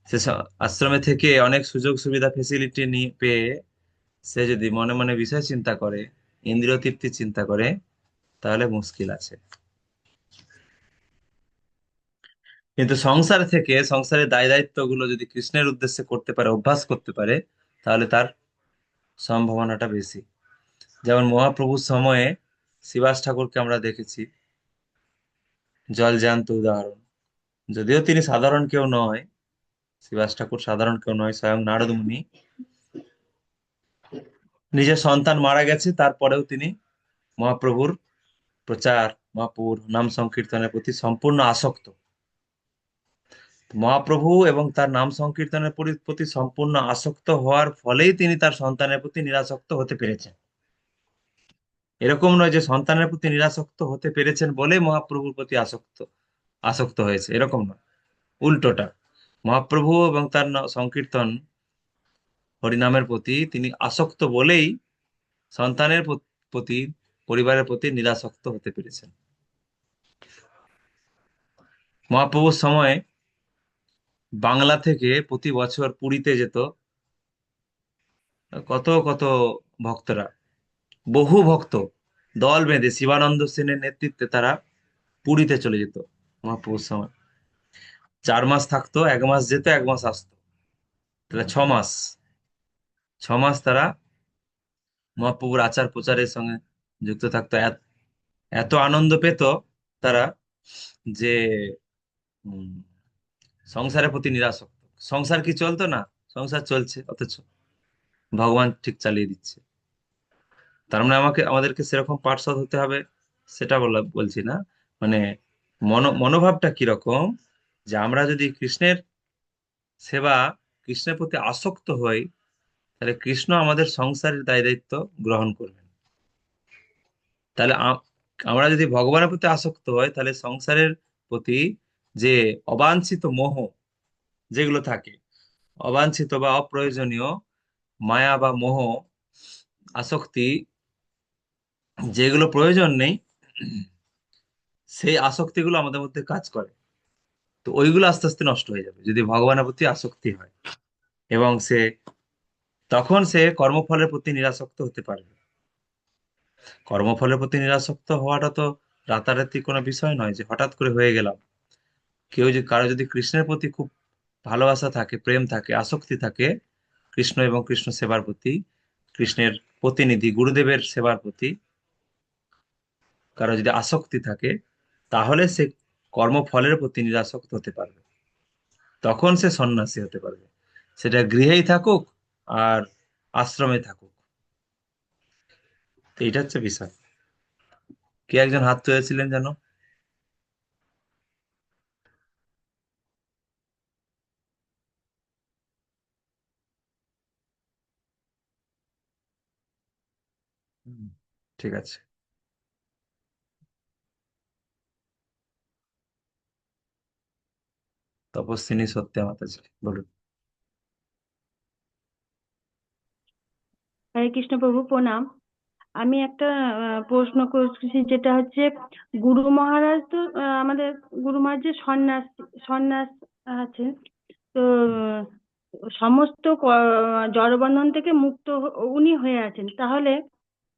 সে আশ্রমে থেকে অনেক সুযোগ সুবিধা ফেসিলিটি নিয়ে পেয়ে সে যদি মনে মনে বিষয় চিন্তা করে, ইন্দ্রিয় তৃপ্তি চিন্তা করে, তাহলে মুশকিল আছে। কিন্তু সংসার থেকে সংসারের দায় দায়িত্ব গুলো যদি কৃষ্ণের উদ্দেশ্যে করতে পারে, অভ্যাস করতে পারে, তাহলে তার সম্ভাবনাটা বেশি। যেমন মহাপ্রভুর সময়ে শ্রীবাস ঠাকুরকে আমরা দেখেছি, জলজান্ত উদাহরণ। যদিও তিনি সাধারণ কেউ নয়, শ্রীবাস ঠাকুর সাধারণ কেউ নয়, স্বয়ং নারদ মুনি, নিজের সন্তান মারা গেছে তারপরেও তিনি মহাপ্রভুর প্রচার, মহাপ্রভুর নাম সংকীর্তনের প্রতি সম্পূর্ণ আসক্ত। মহাপ্রভু এবং তার নাম সংকীর্তনের প্রতি সম্পূর্ণ আসক্ত হওয়ার ফলেই তিনি তার সন্তানের প্রতি নিরাসক্ত হতে পেরেছেন। এরকম নয় যে সন্তানের প্রতি নিরাসক্ত হতে পেরেছেন বলে মহাপ্রভুর প্রতি আসক্ত আসক্ত হয়েছে, এরকম নয়, উল্টোটা। মহাপ্রভু এবং তার সংকীর্তন হরিনামের প্রতি তিনি আসক্ত বলেই সন্তানের প্রতি, পরিবারের প্রতি নিরাসক্ত হতে পেরেছেন। মহাপ্রভুর সময়ে বাংলা থেকে প্রতি বছর পুরীতে যেত কত কত ভক্তরা, বহু ভক্ত দল বেঁধে শিবানন্দ সেনের নেতৃত্বে তারা পুরীতে চলে যেত মহাপ্রভুর সময়। 4 মাস থাকতো, 1 মাস যেত, 1 মাস আসতো, তাহলে 6 মাস। 6 মাস তারা মহাপ্রভুর আচার প্রচারের সঙ্গে যুক্ত থাকতো। এত আনন্দ পেত তারা যে উম, সংসারের প্রতি নিরাসক্ত। সংসার কি চলতো না? সংসার চলছে, অথচ ভগবান ঠিক চালিয়ে দিচ্ছে। তার মানে আমাদেরকে সেরকম পার্ষদ হতে হবে সেটা বলছি না। মানে মনোভাবটা কিরকম, যে আমরা যদি কৃষ্ণের সেবা, কৃষ্ণের প্রতি আসক্ত হই, তাহলে কৃষ্ণ আমাদের সংসারের দায় দায়িত্ব গ্রহণ করবেন। তাহলে আমরা যদি ভগবানের প্রতি আসক্ত হই, তাহলে সংসারের প্রতি যে অবাঞ্ছিত মোহ যেগুলো থাকে, অবাঞ্ছিত বা অপ্রয়োজনীয় মায়া বা মোহ, আসক্তি, যেগুলো প্রয়োজন নেই, সেই আসক্তিগুলো আমাদের মধ্যে কাজ করে। তো ওইগুলো আস্তে আস্তে নষ্ট হয়ে যাবে যদি ভগবানের প্রতি আসক্তি হয়, এবং তখন সে কর্মফলের প্রতি নিরাসক্ত হতে পারবে। কর্মফলের প্রতি নিরাসক্ত হওয়াটা তো রাতারাতি কোনো বিষয় নয় যে হঠাৎ করে হয়ে গেলাম। কারো যদি কৃষ্ণের প্রতি খুব ভালোবাসা থাকে, প্রেম থাকে, আসক্তি থাকে, কৃষ্ণ এবং কৃষ্ণ সেবার প্রতি, কৃষ্ণের প্রতিনিধি গুরুদেবের সেবার প্রতি কারো যদি আসক্তি থাকে, তাহলে সে কর্মফলের প্রতি নিরাসক্ত হতে পারবে। তখন সে সন্ন্যাসী হতে পারবে, সেটা গৃহেই থাকুক আর আশ্রমে থাকুক। তো এইটা হচ্ছে বিষয়। কে একজন হাত তুলেছিলেন যেন? হুম, ঠিক আছে। তপস্বিনী সত্যা মাতাজি, বলুন। হরে কৃষ্ণ প্রভু, প্রণাম। আমি একটা প্রশ্ন করছি, যেটা হচ্ছে গুরু মহারাজ তো আমাদের গুরু মহারাজ যে সন্ন্যাস আছেন, তো সমস্ত জড়বন্ধন থেকে মুক্ত উনি হয়ে আছেন। তাহলে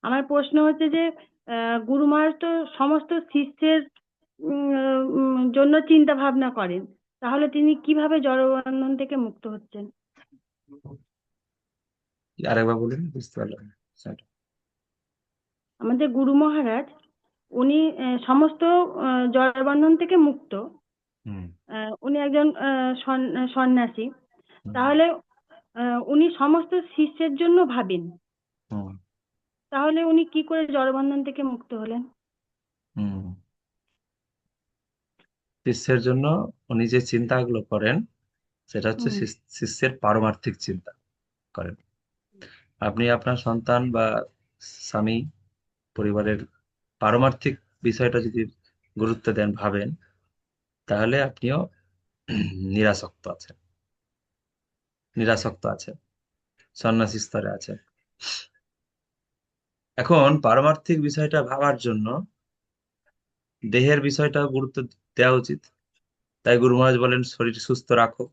আমার প্রশ্ন হচ্ছে যে গুরু মহারাজ তো সমস্ত শিষ্যের জন্য চিন্তা ভাবনা করেন, তাহলে তিনি কিভাবে জড়বন্ধন থেকে মুক্ত হচ্ছেন? আরেকবার বলুন, বুঝতে পারলাম না। Sorry. আমাদের গুরু মহারাজ উনি সমস্ত জড়বন্ধন থেকে মুক্ত। হুম উনি একজন সন্ন্যাসী। হুম তাহলে উনি সমস্ত শিষ্যের জন্য ভাবেন, হুম তাহলে উনি কি করে জড়বন্ধন থেকে মুক্ত হলেন? হুম। শিষ্যের জন্য উনি যে চিন্তাগুলো করেন, সেটা হচ্ছে হুম শিষ্যের পারমার্থিক চিন্তা করেন। আপনি আপনার সন্তান বা স্বামী, পরিবারের পারমার্থিক বিষয়টা যদি গুরুত্ব দেন, ভাবেন, তাহলে আপনিও নিরাসক্ত আছেন, সন্ন্যাসী স্তরে আছেন। এখন পারমার্থিক বিষয়টা ভাবার জন্য দেহের বিষয়টা গুরুত্ব দেওয়া উচিত। তাই গুরু মহারাজ বলেন, শরীর সুস্থ রাখো,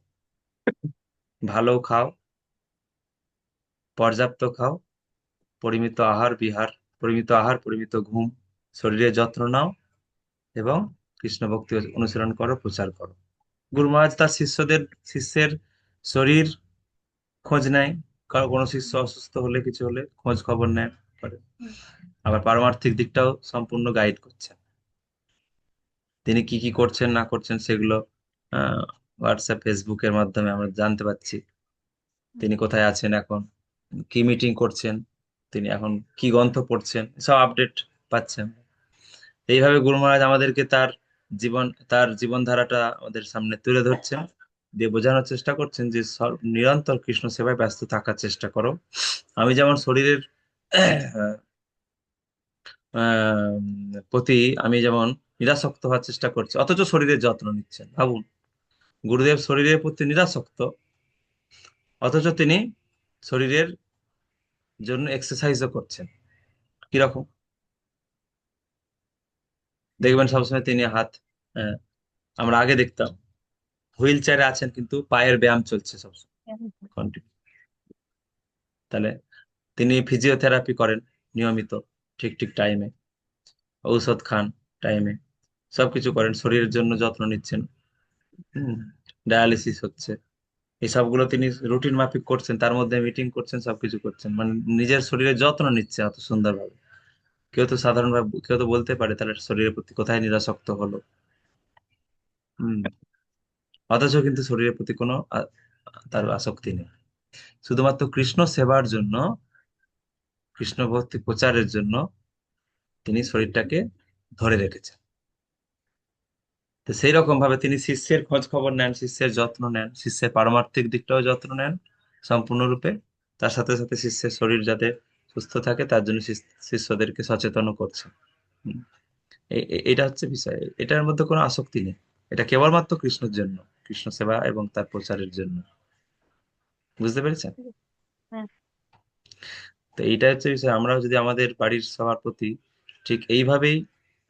ভালো খাও, পর্যাপ্ত খাও, পরিমিত আহার, পরিমিত ঘুম, শরীরের যত্ন নাও, এবং কৃষ্ণ ভক্তি অনুসরণ করো, প্রচার করো। গুরু মহারাজ তার শিষ্যের শরীর খোঁজ নেয়, কারো কোনো শিষ্য অসুস্থ হলে, কিছু হলে খোঁজ খবর নেয় করে। আবার পারমার্থিক দিকটাও সম্পূর্ণ গাইড করছেন। তিনি কি কি করছেন না করছেন সেগুলো হোয়াটসঅ্যাপ, ফেসবুকের মাধ্যমে আমরা জানতে পারছি। তিনি কোথায় আছেন এখন, কি মিটিং করছেন, তিনি এখন কি গ্রন্থ পড়ছেন, সব আপডেট পাচ্ছেন। এইভাবে গুরু মহারাজ আমাদেরকে তার জীবনধারাটা আমাদের সামনে তুলে ধরছেন, দিয়ে বোঝানোর চেষ্টা করছেন যে নিরন্তর কৃষ্ণ সেবায় ব্যস্ত থাকার চেষ্টা করো। আমি যেমন শরীরের প্রতি আমি যেমন নিরাসক্ত হওয়ার চেষ্টা করছি, অথচ শরীরের যত্ন নিচ্ছেন। ভাবুন, গুরুদেব শরীরের প্রতি নিরাসক্ত, অথচ তিনি শরীরের জন্য এক্সারসাইজও করছেন। কিরকম দেখবেন সবসময় তিনি হাত, হ্যাঁ, আমরা আগে দেখতাম হুইল চেয়ারে আছেন কিন্তু পায়ের ব্যায়াম চলছে সবসময় কন্টিনিউ। তাহলে তিনি ফিজিওথেরাপি করেন নিয়মিত, ঠিক ঠিক টাইমে, ঔষধ খান টাইমে, সবকিছু করেন, শরীরের জন্য যত্ন নিচ্ছেন। ডায়ালিসিস হচ্ছে, এই সবগুলো তিনি রুটিন মাফিক করছেন, তার মধ্যে মিটিং করছেন, সবকিছু করছেন, মানে নিজের শরীরের যত্ন নিচ্ছে এত সুন্দরভাবে। সাধারণভাবে কেউ তো বলতে পারে তাহলে শরীরের প্রতি কোথায় নিরাসক্ত হলো। হম অথচ কিন্তু শরীরের প্রতি কোনো তার আসক্তি নেই, শুধুমাত্র কৃষ্ণ সেবার জন্য, কৃষ্ণ ভক্তি প্রচারের জন্য তিনি শরীরটাকে ধরে রেখেছেন। তো সেই রকম ভাবে তিনি শিষ্যের খোঁজ খবর নেন, শিষ্যের যত্ন নেন, শিষ্যের পারমার্থিক দিকটাও যত্ন নেন সম্পূর্ণরূপে। তার সাথে সাথে শিষ্যের শরীর যাতে সুস্থ থাকে তার জন্য শিষ্যদেরকে সচেতন করছেন। হুম। এটা হচ্ছে বিষয়, এটার মধ্যে কোনো আসক্তি নেই, এটা কেবলমাত্র কৃষ্ণের জন্য, কৃষ্ণ সেবা এবং তার প্রচারের জন্য। বুঝতে পেরেছেন? হ্যাঁ। তো এইটা হচ্ছে বিষয়, আমরাও যদি আমাদের বাড়ির সবার প্রতি ঠিক এইভাবেই,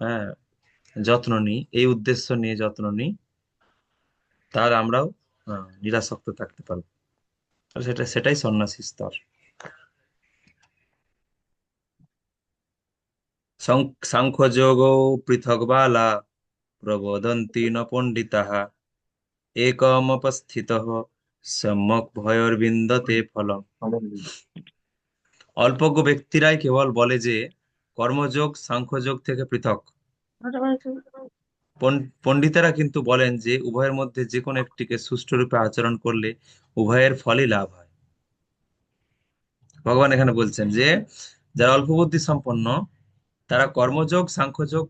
হ্যাঁ, যত্ন নিই, এই উদ্দেশ্য নিয়ে যত্ন নিই, তাহলে আমরাও নিরাসক্ত থাকতে পারবো। আর সেটাই সন্ন্যাসী স্তর। সাংখ্যযোগো পৃথক বালা প্রবোদন্তি ন পণ্ডিতাঃ একমপস্থিতঃ সম্যক ভয়োর্বিন্দতে ফলম। অল্পজ্ঞ ব্যক্তিরাই কেবল বলে যে কর্মযোগ সাংখ্যযোগ থেকে পৃথক। পণ্ডিতেরা কিন্তু বলেন যে উভয়ের মধ্যে যে কোনো একটিকে সুষ্ঠুরূপে আচরণ করলে উভয়ের ফলই লাভ হয়। ভগবান এখানে বলছেন যে যারা অল্প বুদ্ধি সম্পন্ন তারা কর্মযোগ সাংখ্যযোগ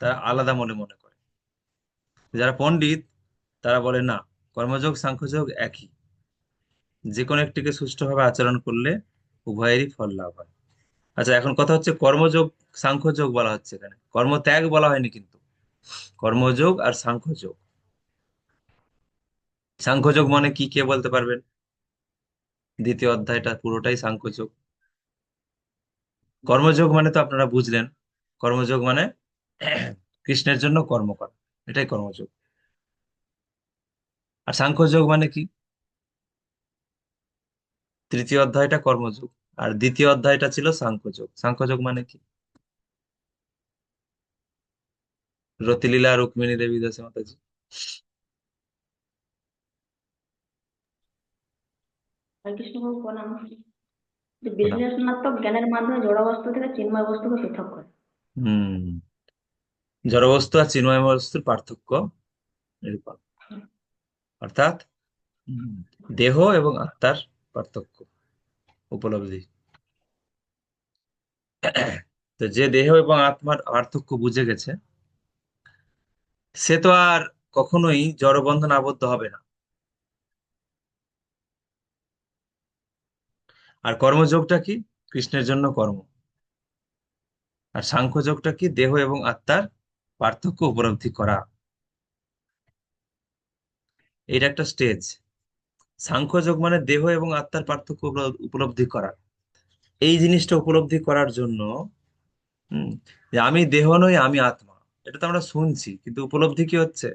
তারা আলাদা মনে মনে করে, যারা পণ্ডিত তারা বলে না, কর্মযোগ সাংখ্যযোগ একই, যে কোনো একটিকে সুষ্ঠুভাবে আচরণ করলে উভয়েরই ফল লাভ হয়। আচ্ছা, এখন কথা হচ্ছে কর্মযোগ সাংখ্যযোগ বলা হচ্ছে, এখানে কর্মত্যাগ বলা হয়নি কিন্তু, কর্মযোগ আর সাংখ্যযোগ। সাংখ্যযোগ মানে কি কে বলতে পারবেন? দ্বিতীয় অধ্যায়টা পুরোটাই সাংখ্যযোগ। কর্মযোগ মানে তো আপনারা বুঝলেন, কর্মযোগ মানে কৃষ্ণের জন্য কর্ম করা, এটাই কর্মযোগ। আর সাংখ্যযোগ মানে কি? তৃতীয় অধ্যায়টা কর্মযোগ আর দ্বিতীয় অধ্যায়টা ছিল সাংখ্যযোগ। সাংখ্যযোগ মানে কি? রতিলীলা রুক্মিণী দেবী দাসী মাতাজি। হরে কৃষ্ণ বাবু প্রণাম। যে প্রণাম। বিশ্লেষণাত্মক জ্ঞানের মাধ্যমে জড় বস্তু থেকে চিন্ময় বস্তুকে পৃথক করে। হম জড়বস্তু আর চিন্ময় বস্তুর পার্থক্য এরকম, অর্থাৎ দেহ এবং আত্মার পার্থক্য উপলব্ধি। তো যে দেহ এবং আত্মার পার্থক্য বুঝে গেছে সে তো আর কখনোই জড়বন্ধন আবদ্ধ হবে না। আর কর্মযোগটা কি? কৃষ্ণের জন্য কর্ম। আর সাংখ্যযোগটা কি? দেহ এবং আত্মার পার্থক্য উপলব্ধি করা। এটা একটা স্টেজ। সাংখ্যযোগ মানে দেহ এবং আত্মার পার্থক্য উপলব্ধি করা। এই জিনিসটা উপলব্ধি করার জন্য যে আমি দেহ নই, আমি আত্মা, এটা তো আমরা শুনছি কিন্তু উপলব্ধি কি হচ্ছে?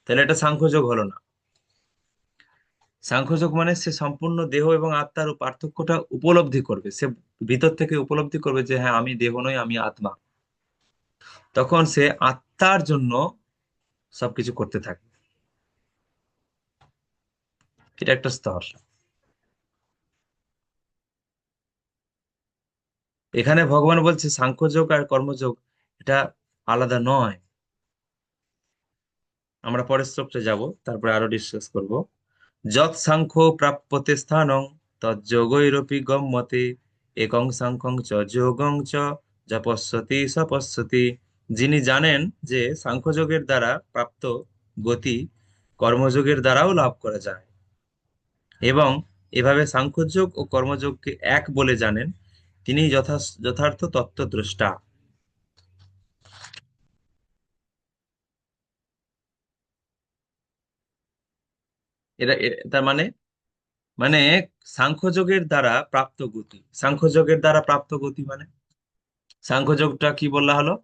তাহলে এটা সাংখ্যযোগ হলো না। সাংখ্যযোগ মানে সে সম্পূর্ণ দেহ এবং আত্মার পার্থক্যটা উপলব্ধি করবে, সে ভিতর থেকে উপলব্ধি করবে যে হ্যাঁ আমি দেহ নই, আমি আত্মা। তখন সে আত্মার জন্য সবকিছু করতে থাকে। এটা একটা স্তর। এখানে ভগবান বলছে সাংখ্যযোগ আর কর্মযোগ এটা আলাদা নয়। আমরা পরের শ্লোকে যাব, তারপরে আরো ডিসকাস করব। যৎ সাংখ্য প্রাপ্যতে স্থানং তজ্যোগৈরপি গম্যতে একং সাংখ্যং চ যোগং চ যা পশ্যতি স পশ্যতি। যিনি জানেন যে সাংখ্যযোগের দ্বারা প্রাপ্ত গতি কর্মযোগের দ্বারাও লাভ করা যায় এবং এভাবে সাংখ্যযোগ ও কর্মযোগকে এক বলে জানেন, তিনি যথার্থ তত্ত্বদ্রষ্টা। তার মানে মানে সাংখ্যযোগের দ্বারা প্রাপ্ত গতি, সাংখ্যযোগের দ্বারা প্রাপ্ত গতি মানে সাংখ্যযোগটা কি বলা হলো?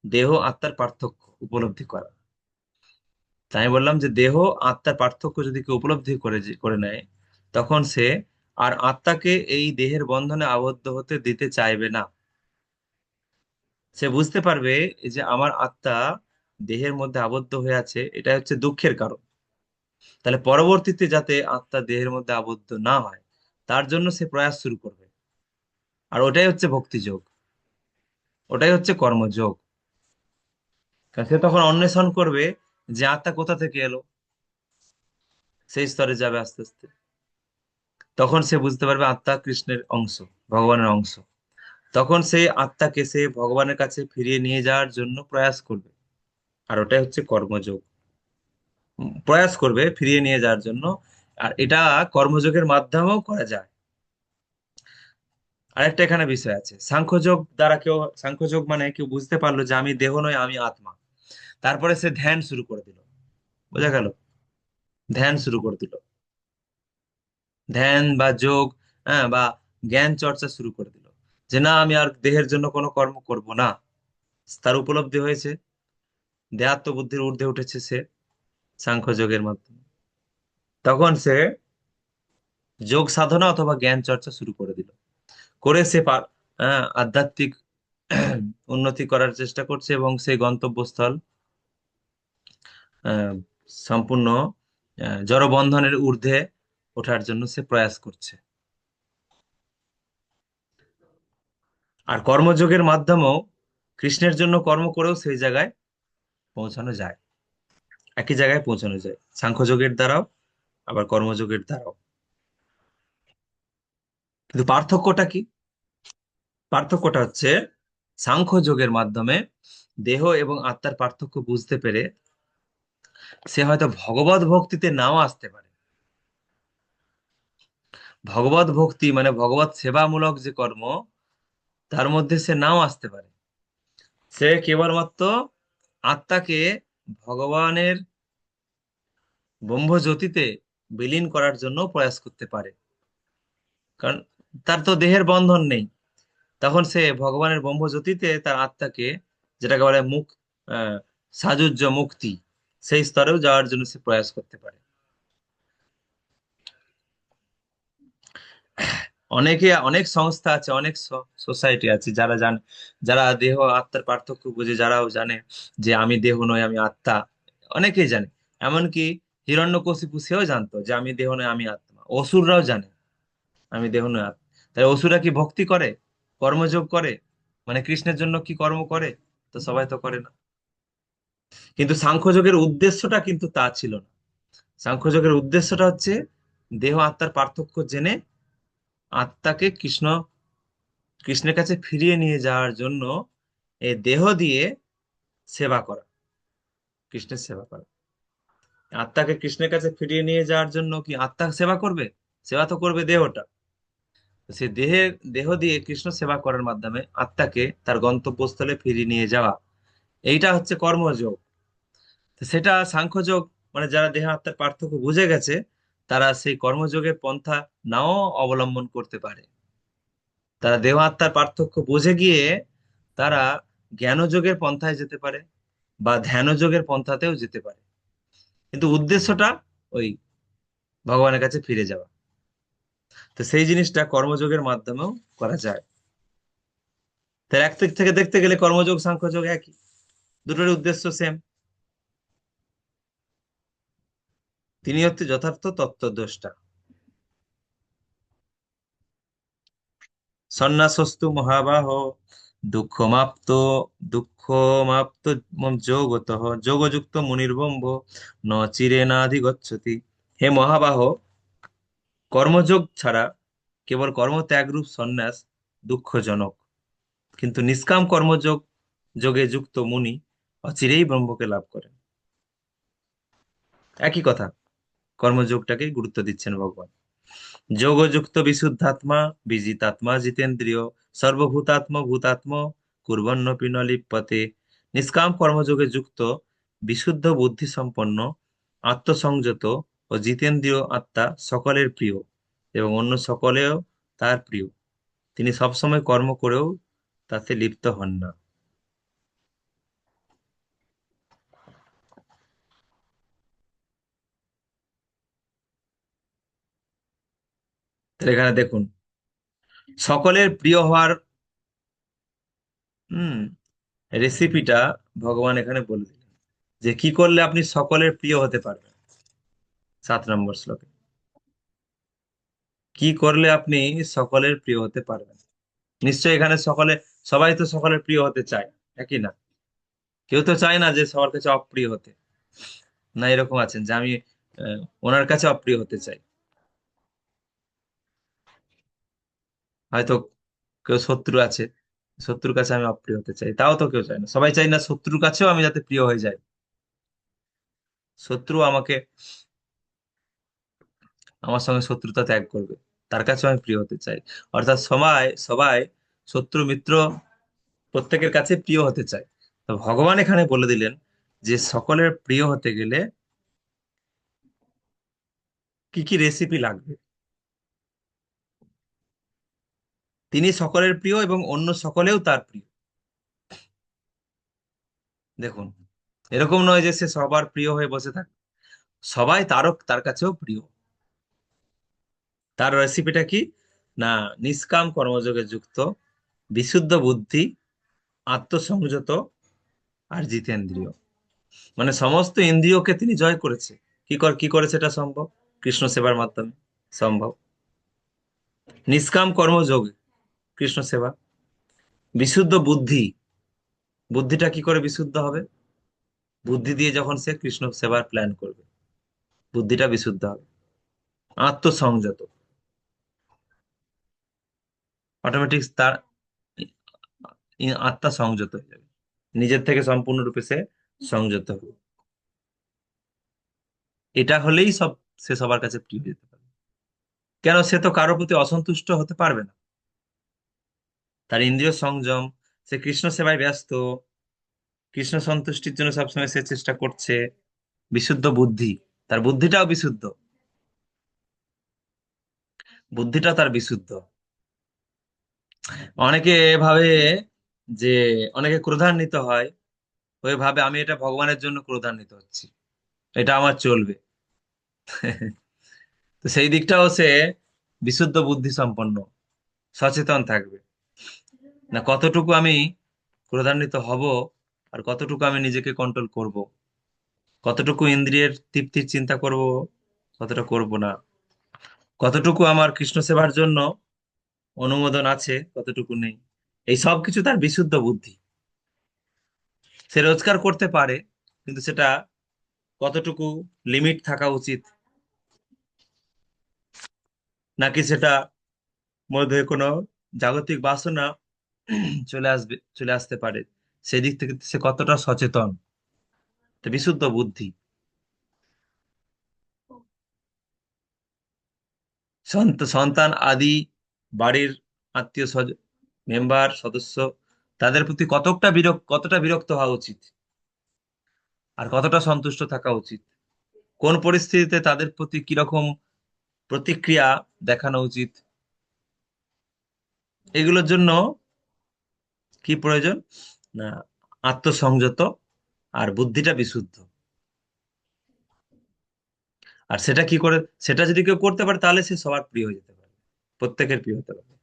দেহ আত্মার পার্থক্য উপলব্ধি করা। তাই আমি বললাম যে দেহ আত্মার পার্থক্য যদি কেউ উপলব্ধি করে নেয়, তখন সে আর আত্মাকে এই দেহের বন্ধনে আবদ্ধ হতে দিতে চাইবে না। সে বুঝতে পারবে যে আমার আত্মা দেহের মধ্যে আবদ্ধ হয়ে আছে, এটা হচ্ছে দুঃখের কারণ। তাহলে পরবর্তীতে যাতে আত্মা দেহের মধ্যে আবদ্ধ না হয়, তার জন্য সে প্রয়াস শুরু করবে। আর ওটাই হচ্ছে ভক্তিযোগ, ওটাই হচ্ছে কর্মযোগ। কারণ সে তখন অন্বেষণ করবে যে আত্মা কোথা থেকে এলো, সেই স্তরে যাবে আস্তে আস্তে। তখন সে বুঝতে পারবে আত্মা কৃষ্ণের অংশ, ভগবানের অংশ। তখন সেই আত্মাকে সে ভগবানের কাছে ফিরিয়ে নিয়ে যাওয়ার জন্য প্রয়াস করবে। আর ওটাই হচ্ছে কর্মযোগ। প্রয়াস করবে ফিরিয়ে নিয়ে যাওয়ার জন্য। আর এটা কর্মযোগের মাধ্যমেও করা যায়। আরেকটা এখানে বিষয় আছে, সাংখ্যযোগ দ্বারা সাংখ্যযোগ মানে কেউ বুঝতে পারলো যে আমি দেহ নয়, আমি আত্মা। তারপরে সে ধ্যান শুরু করে দিল। বোঝা গেল? ধ্যান শুরু করে দিল, ধ্যান বা যোগ, হ্যাঁ, বা জ্ঞান চর্চা শুরু করে দিল যে না, আমি আর দেহের জন্য কোনো কর্ম করব না। তার উপলব্ধি হয়েছে, দেহাত্ম বুদ্ধির ঊর্ধ্বে উঠেছে সে সাংখ্য যোগের মাধ্যমে। তখন সে যোগ সাধনা অথবা জ্ঞান চর্চা শুরু করে দিল, করে সে আধ্যাত্মিক উন্নতি করার চেষ্টা করছে এবং সেই গন্তব্যস্থল আহ, সম্পূর্ণ জড়বন্ধনের ঊর্ধ্বে ওঠার জন্য সে প্রয়াস করছে। আর কর্মযোগের মাধ্যমেও কৃষ্ণের জন্য কর্ম করেও সেই জায়গায় পৌঁছানো যায়, একই জায়গায় পৌঁছানো যায়, সাংখ্যযোগের দ্বারাও আবার কর্মযোগের দ্বারাও। কিন্তু পার্থক্যটা কি? পার্থক্যটা হচ্ছে সাংখ্যযোগের মাধ্যমে দেহ এবং আত্মার পার্থক্য বুঝতে পেরে সে হয়তো ভগবত ভক্তিতে নাও আসতে পারে। ভগবত ভক্তি মানে ভগবত সেবামূলক যে কর্ম, তার মধ্যে সে নাও আসতে পারে। সে কেবলমাত্র আত্মাকে ভগবানের ব্রহ্মজ্যোতিতে বিলীন করার জন্য প্রয়াস করতে পারে। কারণ তার তো দেহের বন্ধন নেই, তখন সে ভগবানের ব্রহ্মজ্যোতিতে তার আত্মাকে, যেটাকে বলে আহ সাযুজ্য মুক্তি, সেই স্তরেও যাওয়ার জন্য সে প্রয়াস করতে পারে। অনেক সংস্থা আছে, অনেক সোসাইটি আছে যারা জানে, যারা দেহ আত্মার পার্থক্য বুঝে, যারাও জানে যে আমি দেহ নই, আমি আত্মা। অনেকেই জানে, এমনকি হিরণ্যকশিপু সেও জানতো যে আমি দেহ নই, আমি আত্মা। অসুররাও জানে আমি দেহ নই, আত্মা। তাই অসুররা কি ভক্তি করে, কর্মযোগ করে, মানে কৃষ্ণের জন্য কি কর্ম করে? তো সবাই তো করে না। কিন্তু সাংখ্যযোগের উদ্দেশ্যটা কিন্তু তা ছিল না। সাংখ্যযোগের উদ্দেশ্যটা হচ্ছে দেহ আত্মার পার্থক্য জেনে আত্মাকে কৃষ্ণের কাছে ফিরিয়ে নিয়ে যাওয়ার জন্য এই দেহ দিয়ে সেবা করা, কৃষ্ণের সেবা করা। আত্মাকে কৃষ্ণের কাছে ফিরিয়ে নিয়ে যাওয়ার জন্য কি আত্মা সেবা করবে? সেবা তো করবে দেহটা। সে দেহ দিয়ে কৃষ্ণ সেবা করার মাধ্যমে আত্মাকে তার গন্তব্যস্থলে ফিরিয়ে নিয়ে যাওয়া, এইটা হচ্ছে কর্মযোগ। তো সেটা সাংখ্যযোগ মানে যারা দেহ আত্মার পার্থক্য বুঝে গেছে, তারা সেই কর্মযোগের পন্থা নাও অবলম্বন করতে পারে। তারা দেহ আত্মার পার্থক্য বুঝে গিয়ে তারা জ্ঞানযোগের পন্থায় যেতে পারে বা ধ্যানযোগের পন্থাতেও যেতে পারে। কিন্তু উদ্দেশ্যটা ওই ভগবানের কাছে ফিরে যাওয়া। তো সেই জিনিসটা কর্মযোগের মাধ্যমেও করা যায়। তার এক দিক থেকে দেখতে গেলে কর্মযোগ সাংখ্যযোগ একই, দুটোর উদ্দেশ্য সেম। তিনি হচ্ছে যথার্থ তত্ত্বদ্রষ্টা। সন্ন্যাসস্তু মহাবাহ দুঃখমাপ্ত দুঃখমাপ্ত যোগতঃ যোগযুক্ত মুনির্বম্ভ ন চিরেনাধিগচ্ছতি। হে মহাবাহ, কর্মযোগ ছাড়া কেবল কর্মত্যাগরূপ সন্ন্যাস দুঃখজনক, কিন্তু নিষ্কাম যোগে যুক্ত মুনি অচিরেই ব্রহ্মকে লাভ করেন। একই কথা, কর্মযোগটাকে গুরুত্ব দিচ্ছেন ভগবান। যোগযুক্ত বিশুদ্ধাত্মা বিজিতাত্মা জিতেন্দ্রিয় ভূতাত্ম কুর্বন্নপি ন লিপ্যতে। নিষ্কাম কর্মযোগে যুক্ত বিশুদ্ধ বুদ্ধি সম্পন্ন আত্মসংযত ও জিতেন্দ্রীয় আত্মা সকলের প্রিয় এবং অন্য সকলেও তার প্রিয়। তিনি সবসময় কর্ম করেও তাতে লিপ্ত হন না। তাহলে এখানে দেখুন, সকলের প্রিয় হওয়ার রেসিপিটা ভগবান এখানে বলে দিলেন, যে কি করলে আপনি সকলের প্রিয় হতে পারবেন। 7 নম্বর শ্লোকে কি করলে আপনি সকলের প্রিয় হতে পারবেন। নিশ্চয়ই এখানে সবাই তো সকলের প্রিয় হতে চায়, একই না? কেউ তো চায় না যে সবার কাছে অপ্রিয় হতে। না, এরকম আছেন যে আমি ওনার কাছে অপ্রিয় হতে চাই। হয়তো কেউ শত্রু আছে, শত্রুর কাছে আমি অপ্রিয় হতে চাই, তাও তো কেউ চায় না। সবাই চাই না শত্রুর কাছেও আমি যাতে প্রিয় হয়ে যাই, শত্রু আমার সঙ্গে শত্রুতা ত্যাগ করবে, তার কাছেও আমি প্রিয় হতে চাই। অর্থাৎ সবাই সবাই শত্রু মিত্র প্রত্যেকের কাছে প্রিয় হতে চায়। তো ভগবান এখানে বলে দিলেন যে সকলের প্রিয় হতে গেলে কি কি রেসিপি লাগবে। তিনি সকলের প্রিয় এবং অন্য সকলেও তার প্রিয়। দেখুন, এরকম নয় যে সে সবার প্রিয় হয়ে বসে থাকে, সবাই তার কাছেও প্রিয়। তার রেসিপিটা কি? না, নিষ্কাম কর্মযোগে যুক্ত, বিশুদ্ধ বুদ্ধি, আত্মসংযত আর জিতেন্দ্রিয়। মানে সমস্ত ইন্দ্রিয়কে তিনি জয় করেছে। কি করে সেটা সম্ভব? কৃষ্ণ সেবার মাধ্যমে সম্ভব। নিষ্কাম কর্মযোগ, কৃষ্ণ সেবা। বিশুদ্ধ বুদ্ধি, বুদ্ধিটা কি করে বিশুদ্ধ হবে? বুদ্ধি দিয়ে যখন সে কৃষ্ণ সেবার প্ল্যান করবে, বুদ্ধিটা বিশুদ্ধ হবে। আত্মসংযত, অটোমেটিক তার আত্মা সংযত হয়ে যাবে, নিজের থেকে সম্পূর্ণরূপে সে সংযত হবে। এটা হলেই সে সবার কাছে প্রিয় যেতে পারবে। কেন? সে তো কারোর প্রতি অসন্তুষ্ট হতে পারবে না। তার ইন্দ্রিয় সংযম, সে কৃষ্ণ সেবায় ব্যস্ত, কৃষ্ণ সন্তুষ্টির জন্য সবসময় সে চেষ্টা করছে। বিশুদ্ধ বুদ্ধি, তার বুদ্ধিটাও বিশুদ্ধ, বুদ্ধিটা তার বিশুদ্ধ। অনেকে ভাবে যে, অনেকে ক্রোধান্বিত হয়, ওই ভাবে আমি এটা ভগবানের জন্য ক্রোধান্বিত হচ্ছি, এটা আমার চলবে। তো সেই দিকটাও সে বিশুদ্ধ বুদ্ধি সম্পন্ন, সচেতন থাকবে না কতটুকু আমি ক্রোধান্বিত হব, আর কতটুকু আমি নিজেকে কন্ট্রোল করব, কতটুকু ইন্দ্রিয়ের তৃপ্তির চিন্তা করব, কতটা করব না, কতটুকু আমার কৃষ্ণ সেবার জন্য অনুমোদন আছে, কতটুকু নেই। এই সব কিছু তার বিশুদ্ধ বুদ্ধি। সে রোজগার করতে পারে, কিন্তু সেটা কতটুকু লিমিট থাকা উচিত, নাকি সেটা মধ্যে কোনো জাগতিক বাসনা চলে আসতে পারে, সেদিক থেকে সে কতটা সচেতন, এটা বিশুদ্ধ বুদ্ধি। সন্তান আদি বাড়ির আত্মীয় স্বজন, মেম্বার, সদস্য, তাদের প্রতি কতটা বিরক্ত হওয়া উচিত, আর কতটা সন্তুষ্ট থাকা উচিত, কোন পরিস্থিতিতে তাদের প্রতি কিরকম প্রতিক্রিয়া দেখানো উচিত, এগুলোর জন্য কি প্রয়োজন? না, আত্মসংযত আর বুদ্ধিটা বিশুদ্ধ। আর সেটা কি করে, সেটা যদি কেউ করতে পারে তাহলে সে সবার প্রিয় হয়ে যেতে পারবে, প্রত্যেকের প্রিয় হতে পারবে।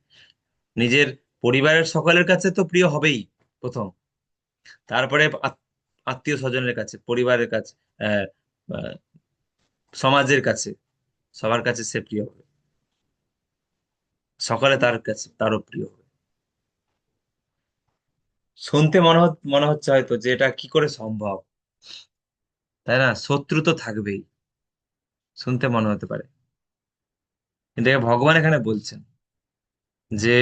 নিজের পরিবারের সকলের কাছে তো প্রিয় হবেই প্রথম, তারপরে আত্মীয় স্বজনের কাছে, পরিবারের কাছে, আহ, আহ, সমাজের কাছে, সবার কাছে সে প্রিয় হবে, সকলে তার কাছে তারও প্রিয় হবে। শুনতে মনে হচ্ছে হয়তো যে এটা কি করে সম্ভব, তাই না? শত্রু তো থাকবেই, শুনতে মনে হতে পারে, কিন্তু ভগবান এখানে বলছেন যে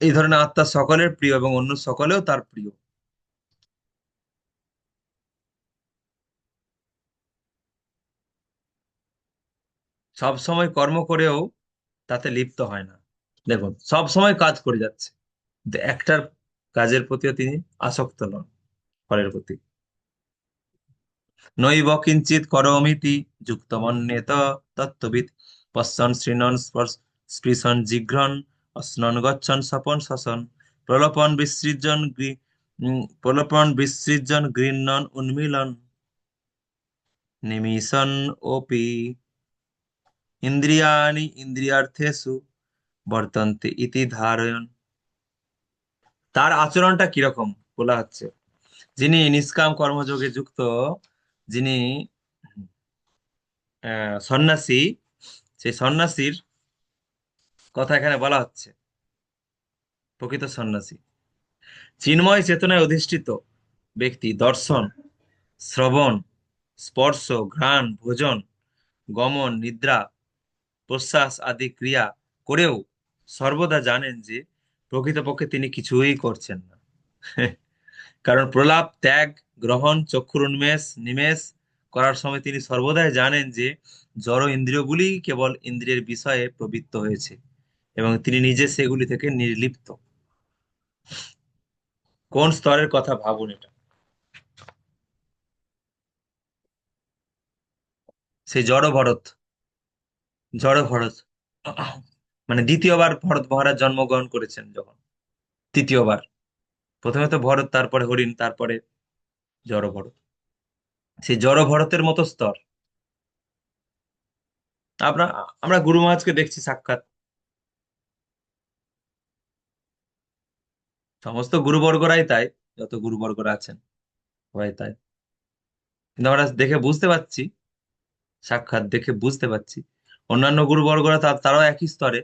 এই ধরনের আত্মা সকলের প্রিয় এবং অন্য সকলেও তার প্রিয়। সব সময় কর্ম করেও তাতে লিপ্ত হয় না। দেখুন, সব সময় কাজ করে যাচ্ছে, কিন্তু একটার কাজের প্রতিও তিনি আসক্ত নন, ফলের প্রতি। নৈব কিঞ্চিৎ করোমিতি যুক্তমন্যেত তত্ত্ববিৎ পশ্যন শৃণন স্পৃশন জিঘ্রন অশ্নন গচ্ছন স্বপন শশন প্রলোভন বিসৃজন গৃহ্ণন উন্মীলন নিমিষন ওপি ইন্দ্রিয়াণি ইন্দ্রিয়ার্থেষু বর্তন্তে ইতি ধারয়ন। তার আচরণটা কিরকম বলা হচ্ছে, যিনি নিষ্কাম কর্মযোগে যুক্ত, যিনি সন্ন্যাসী, সেই সন্ন্যাসীর কথা এখানে বলা হচ্ছে। প্রকৃত সন্ন্যাসী চিন্ময় চেতনায় অধিষ্ঠিত ব্যক্তি দর্শন, শ্রবণ, স্পর্শ, ঘ্রাণ, ভোজন, গমন, নিদ্রা, প্রশ্বাস আদি ক্রিয়া করেও সর্বদা জানেন যে প্রকৃতপক্ষে তিনি কিছুই করছেন না। কারণ প্রলাপ, ত্যাগ, গ্রহণ, চক্ষুর উন্মেষ, নিমেষ করার সময় তিনি সর্বদাই জানেন যে জড় ইন্দ্রিয়গুলি কেবল ইন্দ্রিয়ের বিষয়ে প্রবৃত্ত হয়েছে এবং তিনি নিজে সেগুলি থেকে নির্লিপ্ত। কোন স্তরের কথা ভাবুন এটা। সেই জড় ভরত মানে দ্বিতীয়বার ভরত মহারাজ জন্মগ্রহণ করেছেন যখন, তৃতীয়বার। প্রথমে তো ভরত, তারপরে হরিণ, তারপরে জড় ভরত। সেই জড় ভরতের মতো স্তর। আমরা আমরা গুরু মহারাজকে দেখছি সাক্ষাৎ, সমস্ত গুরুবর্গরাই তাই, যত গুরুবর্গরা আছেন সবাই তাই। কিন্তু আমরা দেখে বুঝতে পারছি, সাক্ষাৎ দেখে বুঝতে পারছি অন্যান্য গুরুবর্গরা তারাও একই স্তরে,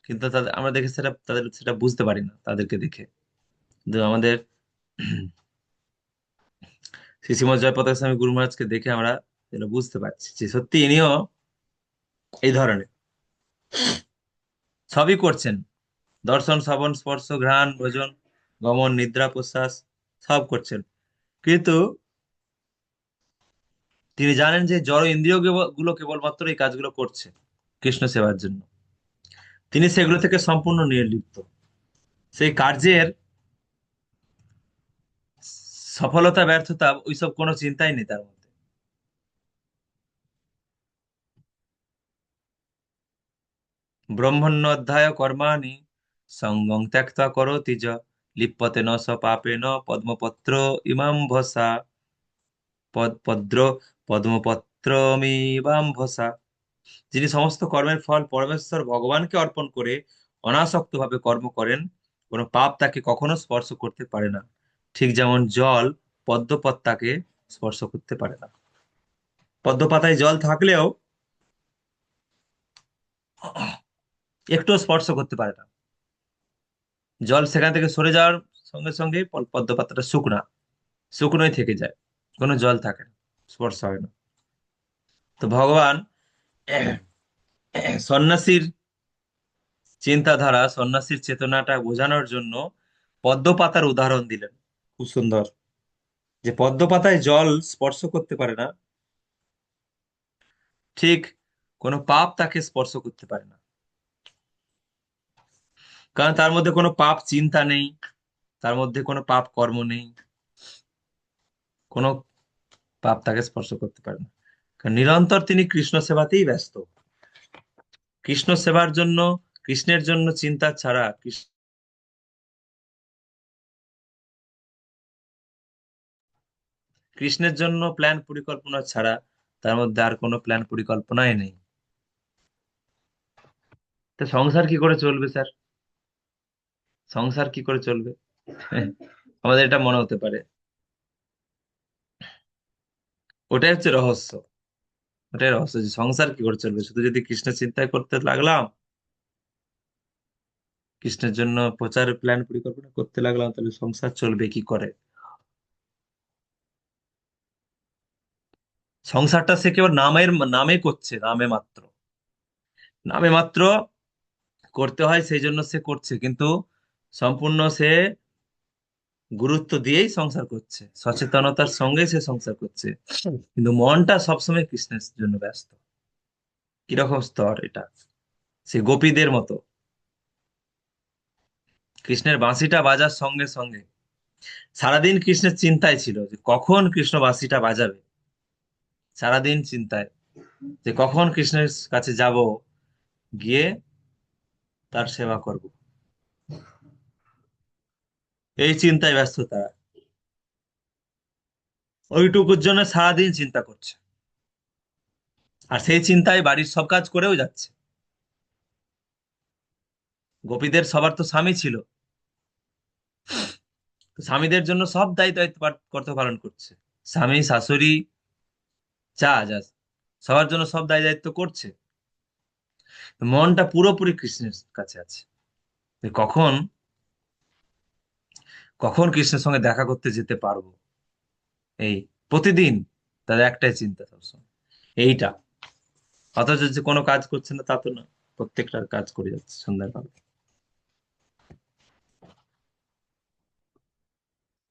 কিন্তু তাদের আমরা দেখে তাদের সেটা বুঝতে পারি না তাদেরকে দেখে। কিন্তু আমাদের শ্রী শ্রীমৎ জয়প্রকাশ স্বামী গুরু মহারাজকে দেখে আমরা এটা বুঝতে পারছি যে সত্যি ইনিও এই ধরনের সবই করছেন। দর্শন, শ্রবণ, স্পর্শ, ঘ্রাণ, ভোজন, গমন, নিদ্রা, প্রশ্বাস সব করছেন, কিন্তু তিনি জানেন যে জড় ইন্দ্রিয় গুলো কেবলমাত্র এই কাজগুলো করছে কৃষ্ণ সেবার জন্য। তিনি সেগুলো থেকে সম্পূর্ণ নির্লিপ্ত। সেই কার্যের সফলতা ব্যর্থতা ওইসব কোনো চিন্তাই নেই তার মধ্যে। ব্রহ্মণ্য অধ্যায় কর্মাণি সঙ্গং ত্যক্ত্বা করোতি য লিপ্যতে ন স পাপেন পদ্মপত্র ইমাম ভসা পদ্র পদ্মপত্রমিমাম ভসা। যিনি সমস্ত কর্মের ফল পরমেশ্বর ভগবানকে অর্পণ করে অনাসক্ত ভাবে কর্ম করেন, কোনো পাপ তাকে কখনো স্পর্শ করতে পারে না, ঠিক যেমন জল পদ্মপত্তাকে স্পর্শ করতে পারে না। পদ্মপাতায় জল থাকলেও একটু স্পর্শ করতে পারে না। জল সেখান থেকে সরে যাওয়ার সঙ্গে সঙ্গে পদ্মপাতাটা শুকনোই থেকে যায়, কোনো জল থাকে না, স্পর্শ হয় না। তো ভগবান সন্ন্যাসীর চিন্তাধারা, সন্ন্যাসীর চেতনাটা বোঝানোর জন্য পদ্মপাতার উদাহরণ দিলেন, খুব সুন্দর। যে পদ্মপাতায় জল স্পর্শ করতে পারে না, ঠিক কোনো পাপ তাকে স্পর্শ করতে পারে না, কারণ তার মধ্যে কোনো পাপ চিন্তা নেই, তার মধ্যে কোনো পাপ কর্ম নেই, কোনো পাপ তাকে স্পর্শ করতে পারে না, কারণ নিরন্তর তিনি কৃষ্ণ সেবাতেই ব্যস্ত। কৃষ্ণ সেবার জন্য, কৃষ্ণের জন্য চিন্তা ছাড়া, কৃষ্ণের জন্য প্ল্যান পরিকল্পনা ছাড়া তার মধ্যে আর কোনো প্ল্যান পরিকল্পনাই নেই। তো সংসার কি করে চলবে স্যার? সংসার কি করে চলবে? আমাদের এটা মনে হতে পারে। ওটাই হচ্ছে রহস্য, ওটাই রহস্য যে সংসার কি করে চলবে। শুধু যদি কৃষ্ণের চিন্তায় করতে লাগলাম, কৃষ্ণের জন্য প্রচারের প্ল্যান পরিকল্পনা করতে লাগলাম, তাহলে সংসার চলবে কি করে? সংসারটা সে কেবল নামে করছে, নামে মাত্র করতে হয়, সেই জন্য সে করছে, কিন্তু সম্পূর্ণ সে গুরুত্ব দিয়েই সংসার করছে, সচেতনতার সঙ্গে সে সংসার করছে, কিন্তু মনটা সবসময় কৃষ্ণের জন্য ব্যস্ত। কিরকম স্তর এটা? সে গোপীদের মতো কৃষ্ণের বাঁশিটা বাজার সঙ্গে সঙ্গে সারাদিন কৃষ্ণের চিন্তায় ছিল যে কখন কৃষ্ণ বাঁশিটা বাজাবে, সারাদিন চিন্তায় যে কখন কৃষ্ণের কাছে যাব, গিয়ে তার সেবা করব। এই চিন্তায় ব্যস্ত তারা, ওইটুকুর জন্য সারাদিন চিন্তা করছে, আর সেই চিন্তায় বাড়ির সব কাজ করেও যাচ্ছে। গোপীদের সবার তো স্বামী ছিল, তো স্বামীদের জন্য সব দায়িত্ব কর্তব্য পালন করছে, স্বামী শাশুড়ি যা যা সবার জন্য সব দায়িত্ব করছে। মনটা পুরোপুরি কৃষ্ণের কাছে আছে, যে কখন কখন কৃষ্ণের সঙ্গে দেখা করতে যেতে পারবো। এই প্রতিদিন তাদের একটাই চিন্তা সবসময় এইটা। অথচ যে কোনো কাজ করছে না তা তো না, প্রত্যেকটা কাজ করে যাচ্ছে সন্ধ্যাকালে।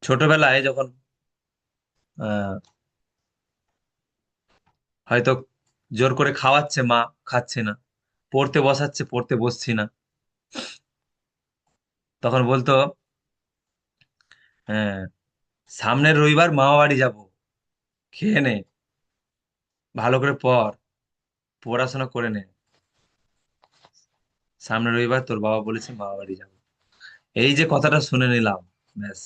ছোটবেলায় যখন আহ হয়তো জোর করে খাওয়াচ্ছে মা, খাচ্ছে না, পড়তে বসাচ্ছে, পড়তে বসছি না, তখন বলতো হ্যাঁ সামনের রবিবার মামা বাড়ি যাবো, খেয়ে নে, ভালো করে পড়, পড়াশোনা করে নে, সামনের রবিবার তোর বাবা বলেছে মামা বাড়ি যাবো। এই যে কথাটা শুনে নিলাম, ব্যাস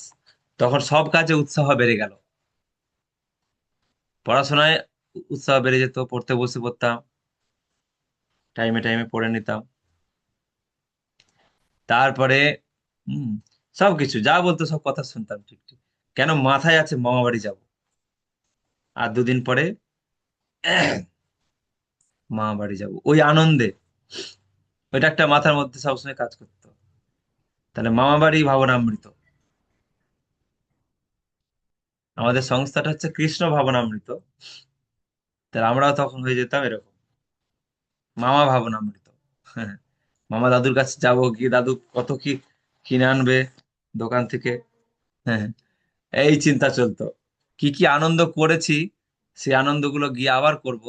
তখন সব কাজে উৎসাহ বেড়ে গেল, পড়াশোনায় উৎসাহ বেড়ে যেত, পড়তে বসে পড়তাম, টাইমে টাইমে পড়ে নিতাম। তারপরে হম সবকিছু যা বলতো সব কথা শুনতাম ঠিক ঠিক, কেন মাথায় আছে মামা বাড়ি যাবো। আর দুদিন পরে মামা বাড়ি যাবো, ওই আনন্দে ওইটা একটা মাথার মধ্যে সবসময় কাজ করতো। তাহলে মামা বাড়ি ভাবনামৃত, আমাদের সংস্থাটা হচ্ছে কৃষ্ণ ভাবনামৃত, তাহলে আমরাও তখন হয়ে যেতাম এরকম মামা ভাবনামৃত। হ্যাঁ, মামা দাদুর কাছে যাবো, গিয়ে দাদু কত কি কিনে আনবে দোকান থেকে। হ্যাঁ, এই চিন্তা চলতো, কি কি আনন্দ করেছি সেই আনন্দগুলো গিয়ে আবার করব,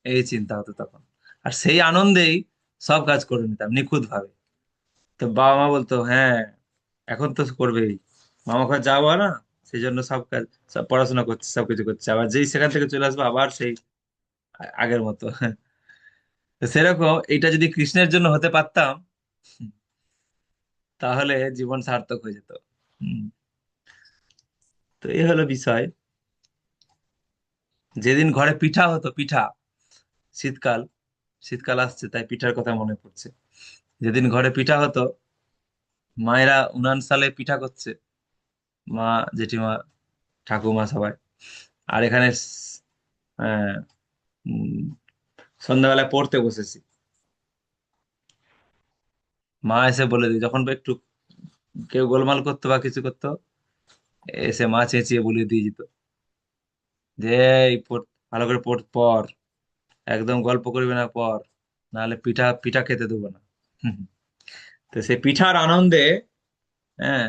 এই চিন্তা হতো তখন। আর সেই আনন্দেই সব কাজ করে নিতাম নিখুঁত ভাবে। তো বাবা মা বলতো হ্যাঁ এখন তো করবেই, মামা ঘর যাবো না, সেই জন্য সব কাজ, সব পড়াশোনা করছে, সবকিছু করছে, আবার যেই সেখান থেকে চলে আসবো আবার সেই আগের মতো। তো সেরকম এটা যদি কৃষ্ণের জন্য হতে পারতাম, তাহলে জীবন সার্থক হয়ে যেত। হম, তো এই হলো বিষয়। যেদিন ঘরে পিঠা হতো, পিঠা, শীতকাল, শীতকাল আসছে তাই পিঠার কথা মনে পড়ছে। যেদিন ঘরে পিঠা হতো, মায়েরা উনান সালে পিঠা করছে, মা, জেঠিমা, ঠাকুমা সবাই, আর এখানে আহ, উম, সন্ধ্যাবেলায় পড়তে বসেছি, মা এসে বলে দিই যখন একটু কেউ গোলমাল করতো বা কিছু করতো, এসে মা চেঁচিয়ে বলে দিয়ে যেত যে এই ভালো করে পড়, একদম গল্প করবি না, পড়, নাহলে পিঠা পিঠা খেতে দেবো না। হুম। তো সেই পিঠার আনন্দে হ্যাঁ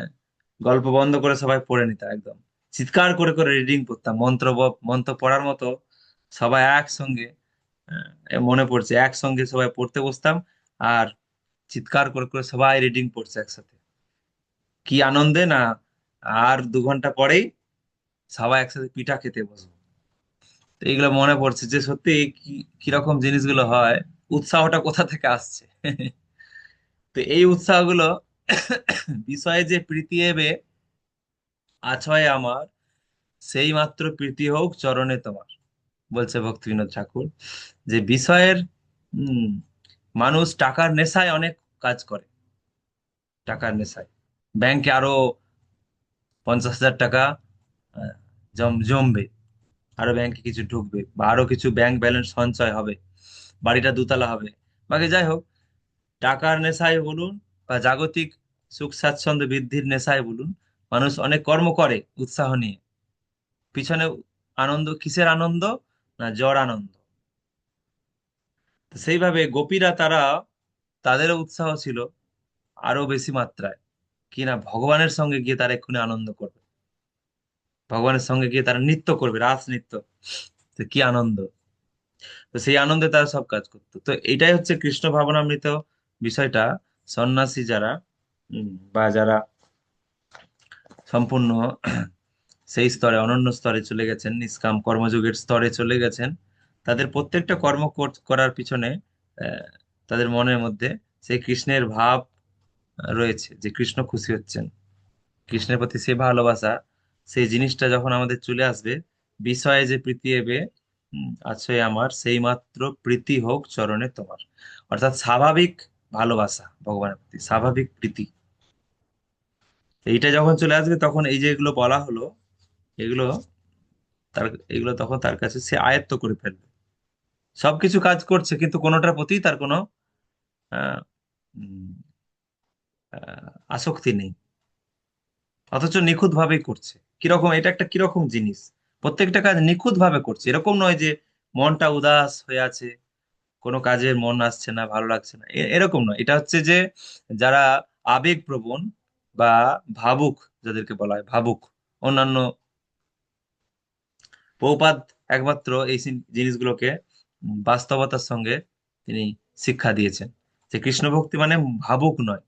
গল্প বন্ধ করে সবাই পড়ে নিতাম, একদম চিৎকার করে করে রিডিং করতাম, মন্ত্র মন্ত্র পড়ার মতো সবাই একসঙ্গে। মনে পড়ছে একসঙ্গে সবাই পড়তে বসতাম, আর চিৎকার করে করে সবাই রিডিং পড়ছে একসাথে, কি আনন্দে না। আর 2 ঘন্টা পরেই সবাই একসাথে পিঠা খেতে বসবো। তো এইগুলো মনে পড়ছে যে সত্যি কি কিরকম জিনিসগুলো হয়, উৎসাহটা কোথা থেকে আসছে। তো এই উৎসাহগুলো বিষয়ে যে প্রীতি এবে আছয় আমার, সেই মাত্র প্রীতি হোক চরণে তোমার, বলছে ভক্তিবিনোদ ঠাকুর। যে বিষয়ের উম মানুষ টাকার নেশায় অনেক কাজ করে, টাকার নেশায় ব্যাংকে আরো 50,000 টাকা জমবে, আরো ব্যাংকে কিছু ঢুকবে, বা আরো কিছু ব্যাংক ব্যালেন্স সঞ্চয় হবে, বাড়িটা 2 তলা হবে, বাকি যাই হোক, টাকার নেশায় বলুন বা জাগতিক সুখ স্বাচ্ছন্দ্য বৃদ্ধির নেশায় বলুন, মানুষ অনেক কর্ম করে উৎসাহ নিয়ে, পিছনে আনন্দ কিসের আনন্দ, না জড় আনন্দ। তো সেইভাবে গোপীরা তারা, তাদেরও উৎসাহ ছিল আরো বেশি মাত্রায়, কি না ভগবানের সঙ্গে গিয়ে তারা এক্ষুনি আনন্দ করবে, ভগবানের সঙ্গে গিয়ে তারা নৃত্য করবে, রাস নৃত্য। তো কি আনন্দ, তো সেই আনন্দে তারা সব কাজ করতো। তো এটাই হচ্ছে কৃষ্ণ ভাবনামৃত বিষয়টা। সন্ন্যাসী যারা বা যারা সম্পূর্ণ সেই স্তরে অনন্য স্তরে চলে গেছেন, নিষ্কাম কর্মযোগের স্তরে চলে গেছেন, তাদের প্রত্যেকটা কর্ম করার পিছনে আহ, তাদের মনের মধ্যে সেই কৃষ্ণের ভাব রয়েছে, যে কৃষ্ণ খুশি হচ্ছেন। কৃষ্ণের প্রতি সেই ভালোবাসা, সেই জিনিসটা যখন আমাদের চলে আসবে, বিষয়ে যে প্রীতি এবে আছে আমার, সেই মাত্র প্রীতি হোক চরণে তোমার। অর্থাৎ স্বাভাবিক ভালোবাসা ভগবানের প্রতি, স্বাভাবিক প্রীতি, এইটা যখন চলে আসবে তখন এই যে এগুলো বলা হলো, এগুলো তার, এগুলো তখন তার কাছে সে আয়ত্ত করে ফেলবে। সবকিছু কাজ করছে কিন্তু কোনোটার প্রতি তার কোনো আহ, উম, আসক্তি নেই, অথচ নিখুঁত ভাবেই করছে। কিরকম, এটা একটা কিরকম জিনিস, প্রত্যেকটা কাজ নিখুঁত ভাবে করছে। এরকম নয় যে মনটা উদাস হয়ে আছে, কোনো কাজের মন আসছে না, ভালো লাগছে না, এরকম নয়। এটা হচ্ছে যে যারা আবেগপ্রবণ বা ভাবুক, যাদেরকে বলা হয় ভাবুক, অন্যান্য প্রভুপাদ একমাত্র এই জিনিসগুলোকে বাস্তবতার সঙ্গে তিনি শিক্ষা দিয়েছেন, যে কৃষ্ণ ভক্তি মানে ভাবুক নয়,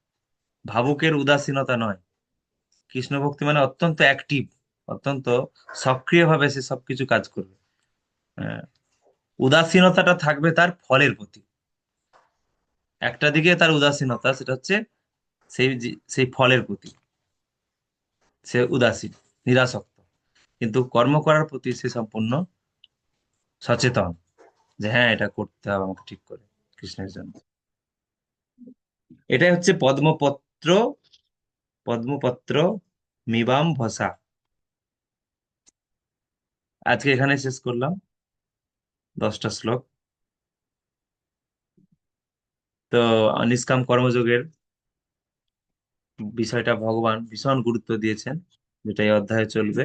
ভাবুকের উদাসীনতা নয়। কৃষ্ণ ভক্তি মানে অত্যন্ত অ্যাক্টিভ, অত্যন্ত সক্রিয়ভাবে সে সবকিছু কাজ করবে। আহ, উদাসীনতাটা থাকবে তার ফলের প্রতি। একটা দিকে তার উদাসীনতা, সেটা হচ্ছে সেই ফলের প্রতি সে উদাসীন, নিরাসক্ত। কিন্তু কর্ম করার প্রতি সে সম্পূর্ণ সচেতন, যে হ্যাঁ এটা করতে হবে আমাকে ঠিক করে কৃষ্ণের জন্য। এটাই হচ্ছে পদ্মপত্র, পদ্মপত্র মিবাম ভসা। আজকে এখানে শেষ করলাম 10টা শ্লোক। তো নিষ্কাম কর্মযোগের বিষয়টা ভগবান ভীষণ গুরুত্ব দিয়েছেন, যেটা এই অধ্যায়ে চলবে।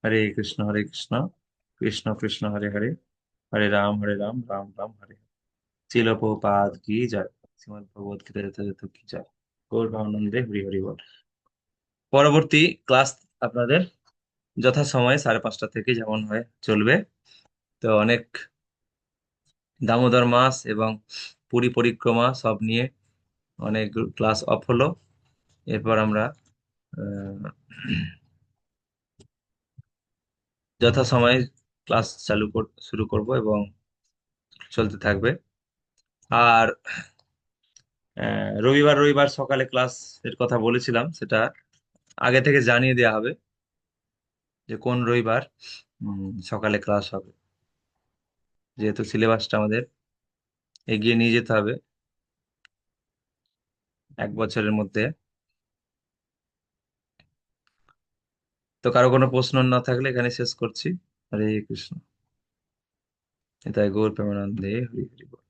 হরে কৃষ্ণ হরে কৃষ্ণ, কৃষ্ণ কৃষ্ণ হরে হরে, হরে রাম হরে রাম, রাম রাম হরে হরে। শিল প্রভুপাদ কি জয়, শ্রীমদ্ ভগবত গীতা যথাযথ কি জয়। গৌর ভগবানন্দে হরি হরি বল। পরবর্তী ক্লাস আপনাদের যথাসময়ে 5:30 থেকে যেমন হয় চলবে। তো অনেক দামোদর মাস এবং পুরী পরিক্রমা সব নিয়ে অনেক ক্লাস অফ হলো। এরপর আমরা আহ, যথাসময়ে ক্লাস শুরু করব এবং চলতে থাকবে। আর রবিবার রবিবার সকালে ক্লাস এর কথা বলেছিলাম, সেটা আগে থেকে জানিয়ে দেওয়া হবে যে কোন রবিবার সকালে ক্লাস হবে, যেহেতু সিলেবাসটা আমাদের এগিয়ে নিয়ে যেতে হবে 1 বছরের মধ্যে। তো কারো কোনো প্রশ্ন না থাকলে এখানে শেষ করছি। হরে কৃষ্ণ, নিতাই গৌর প্রেমানন্দে হরি হরি বল।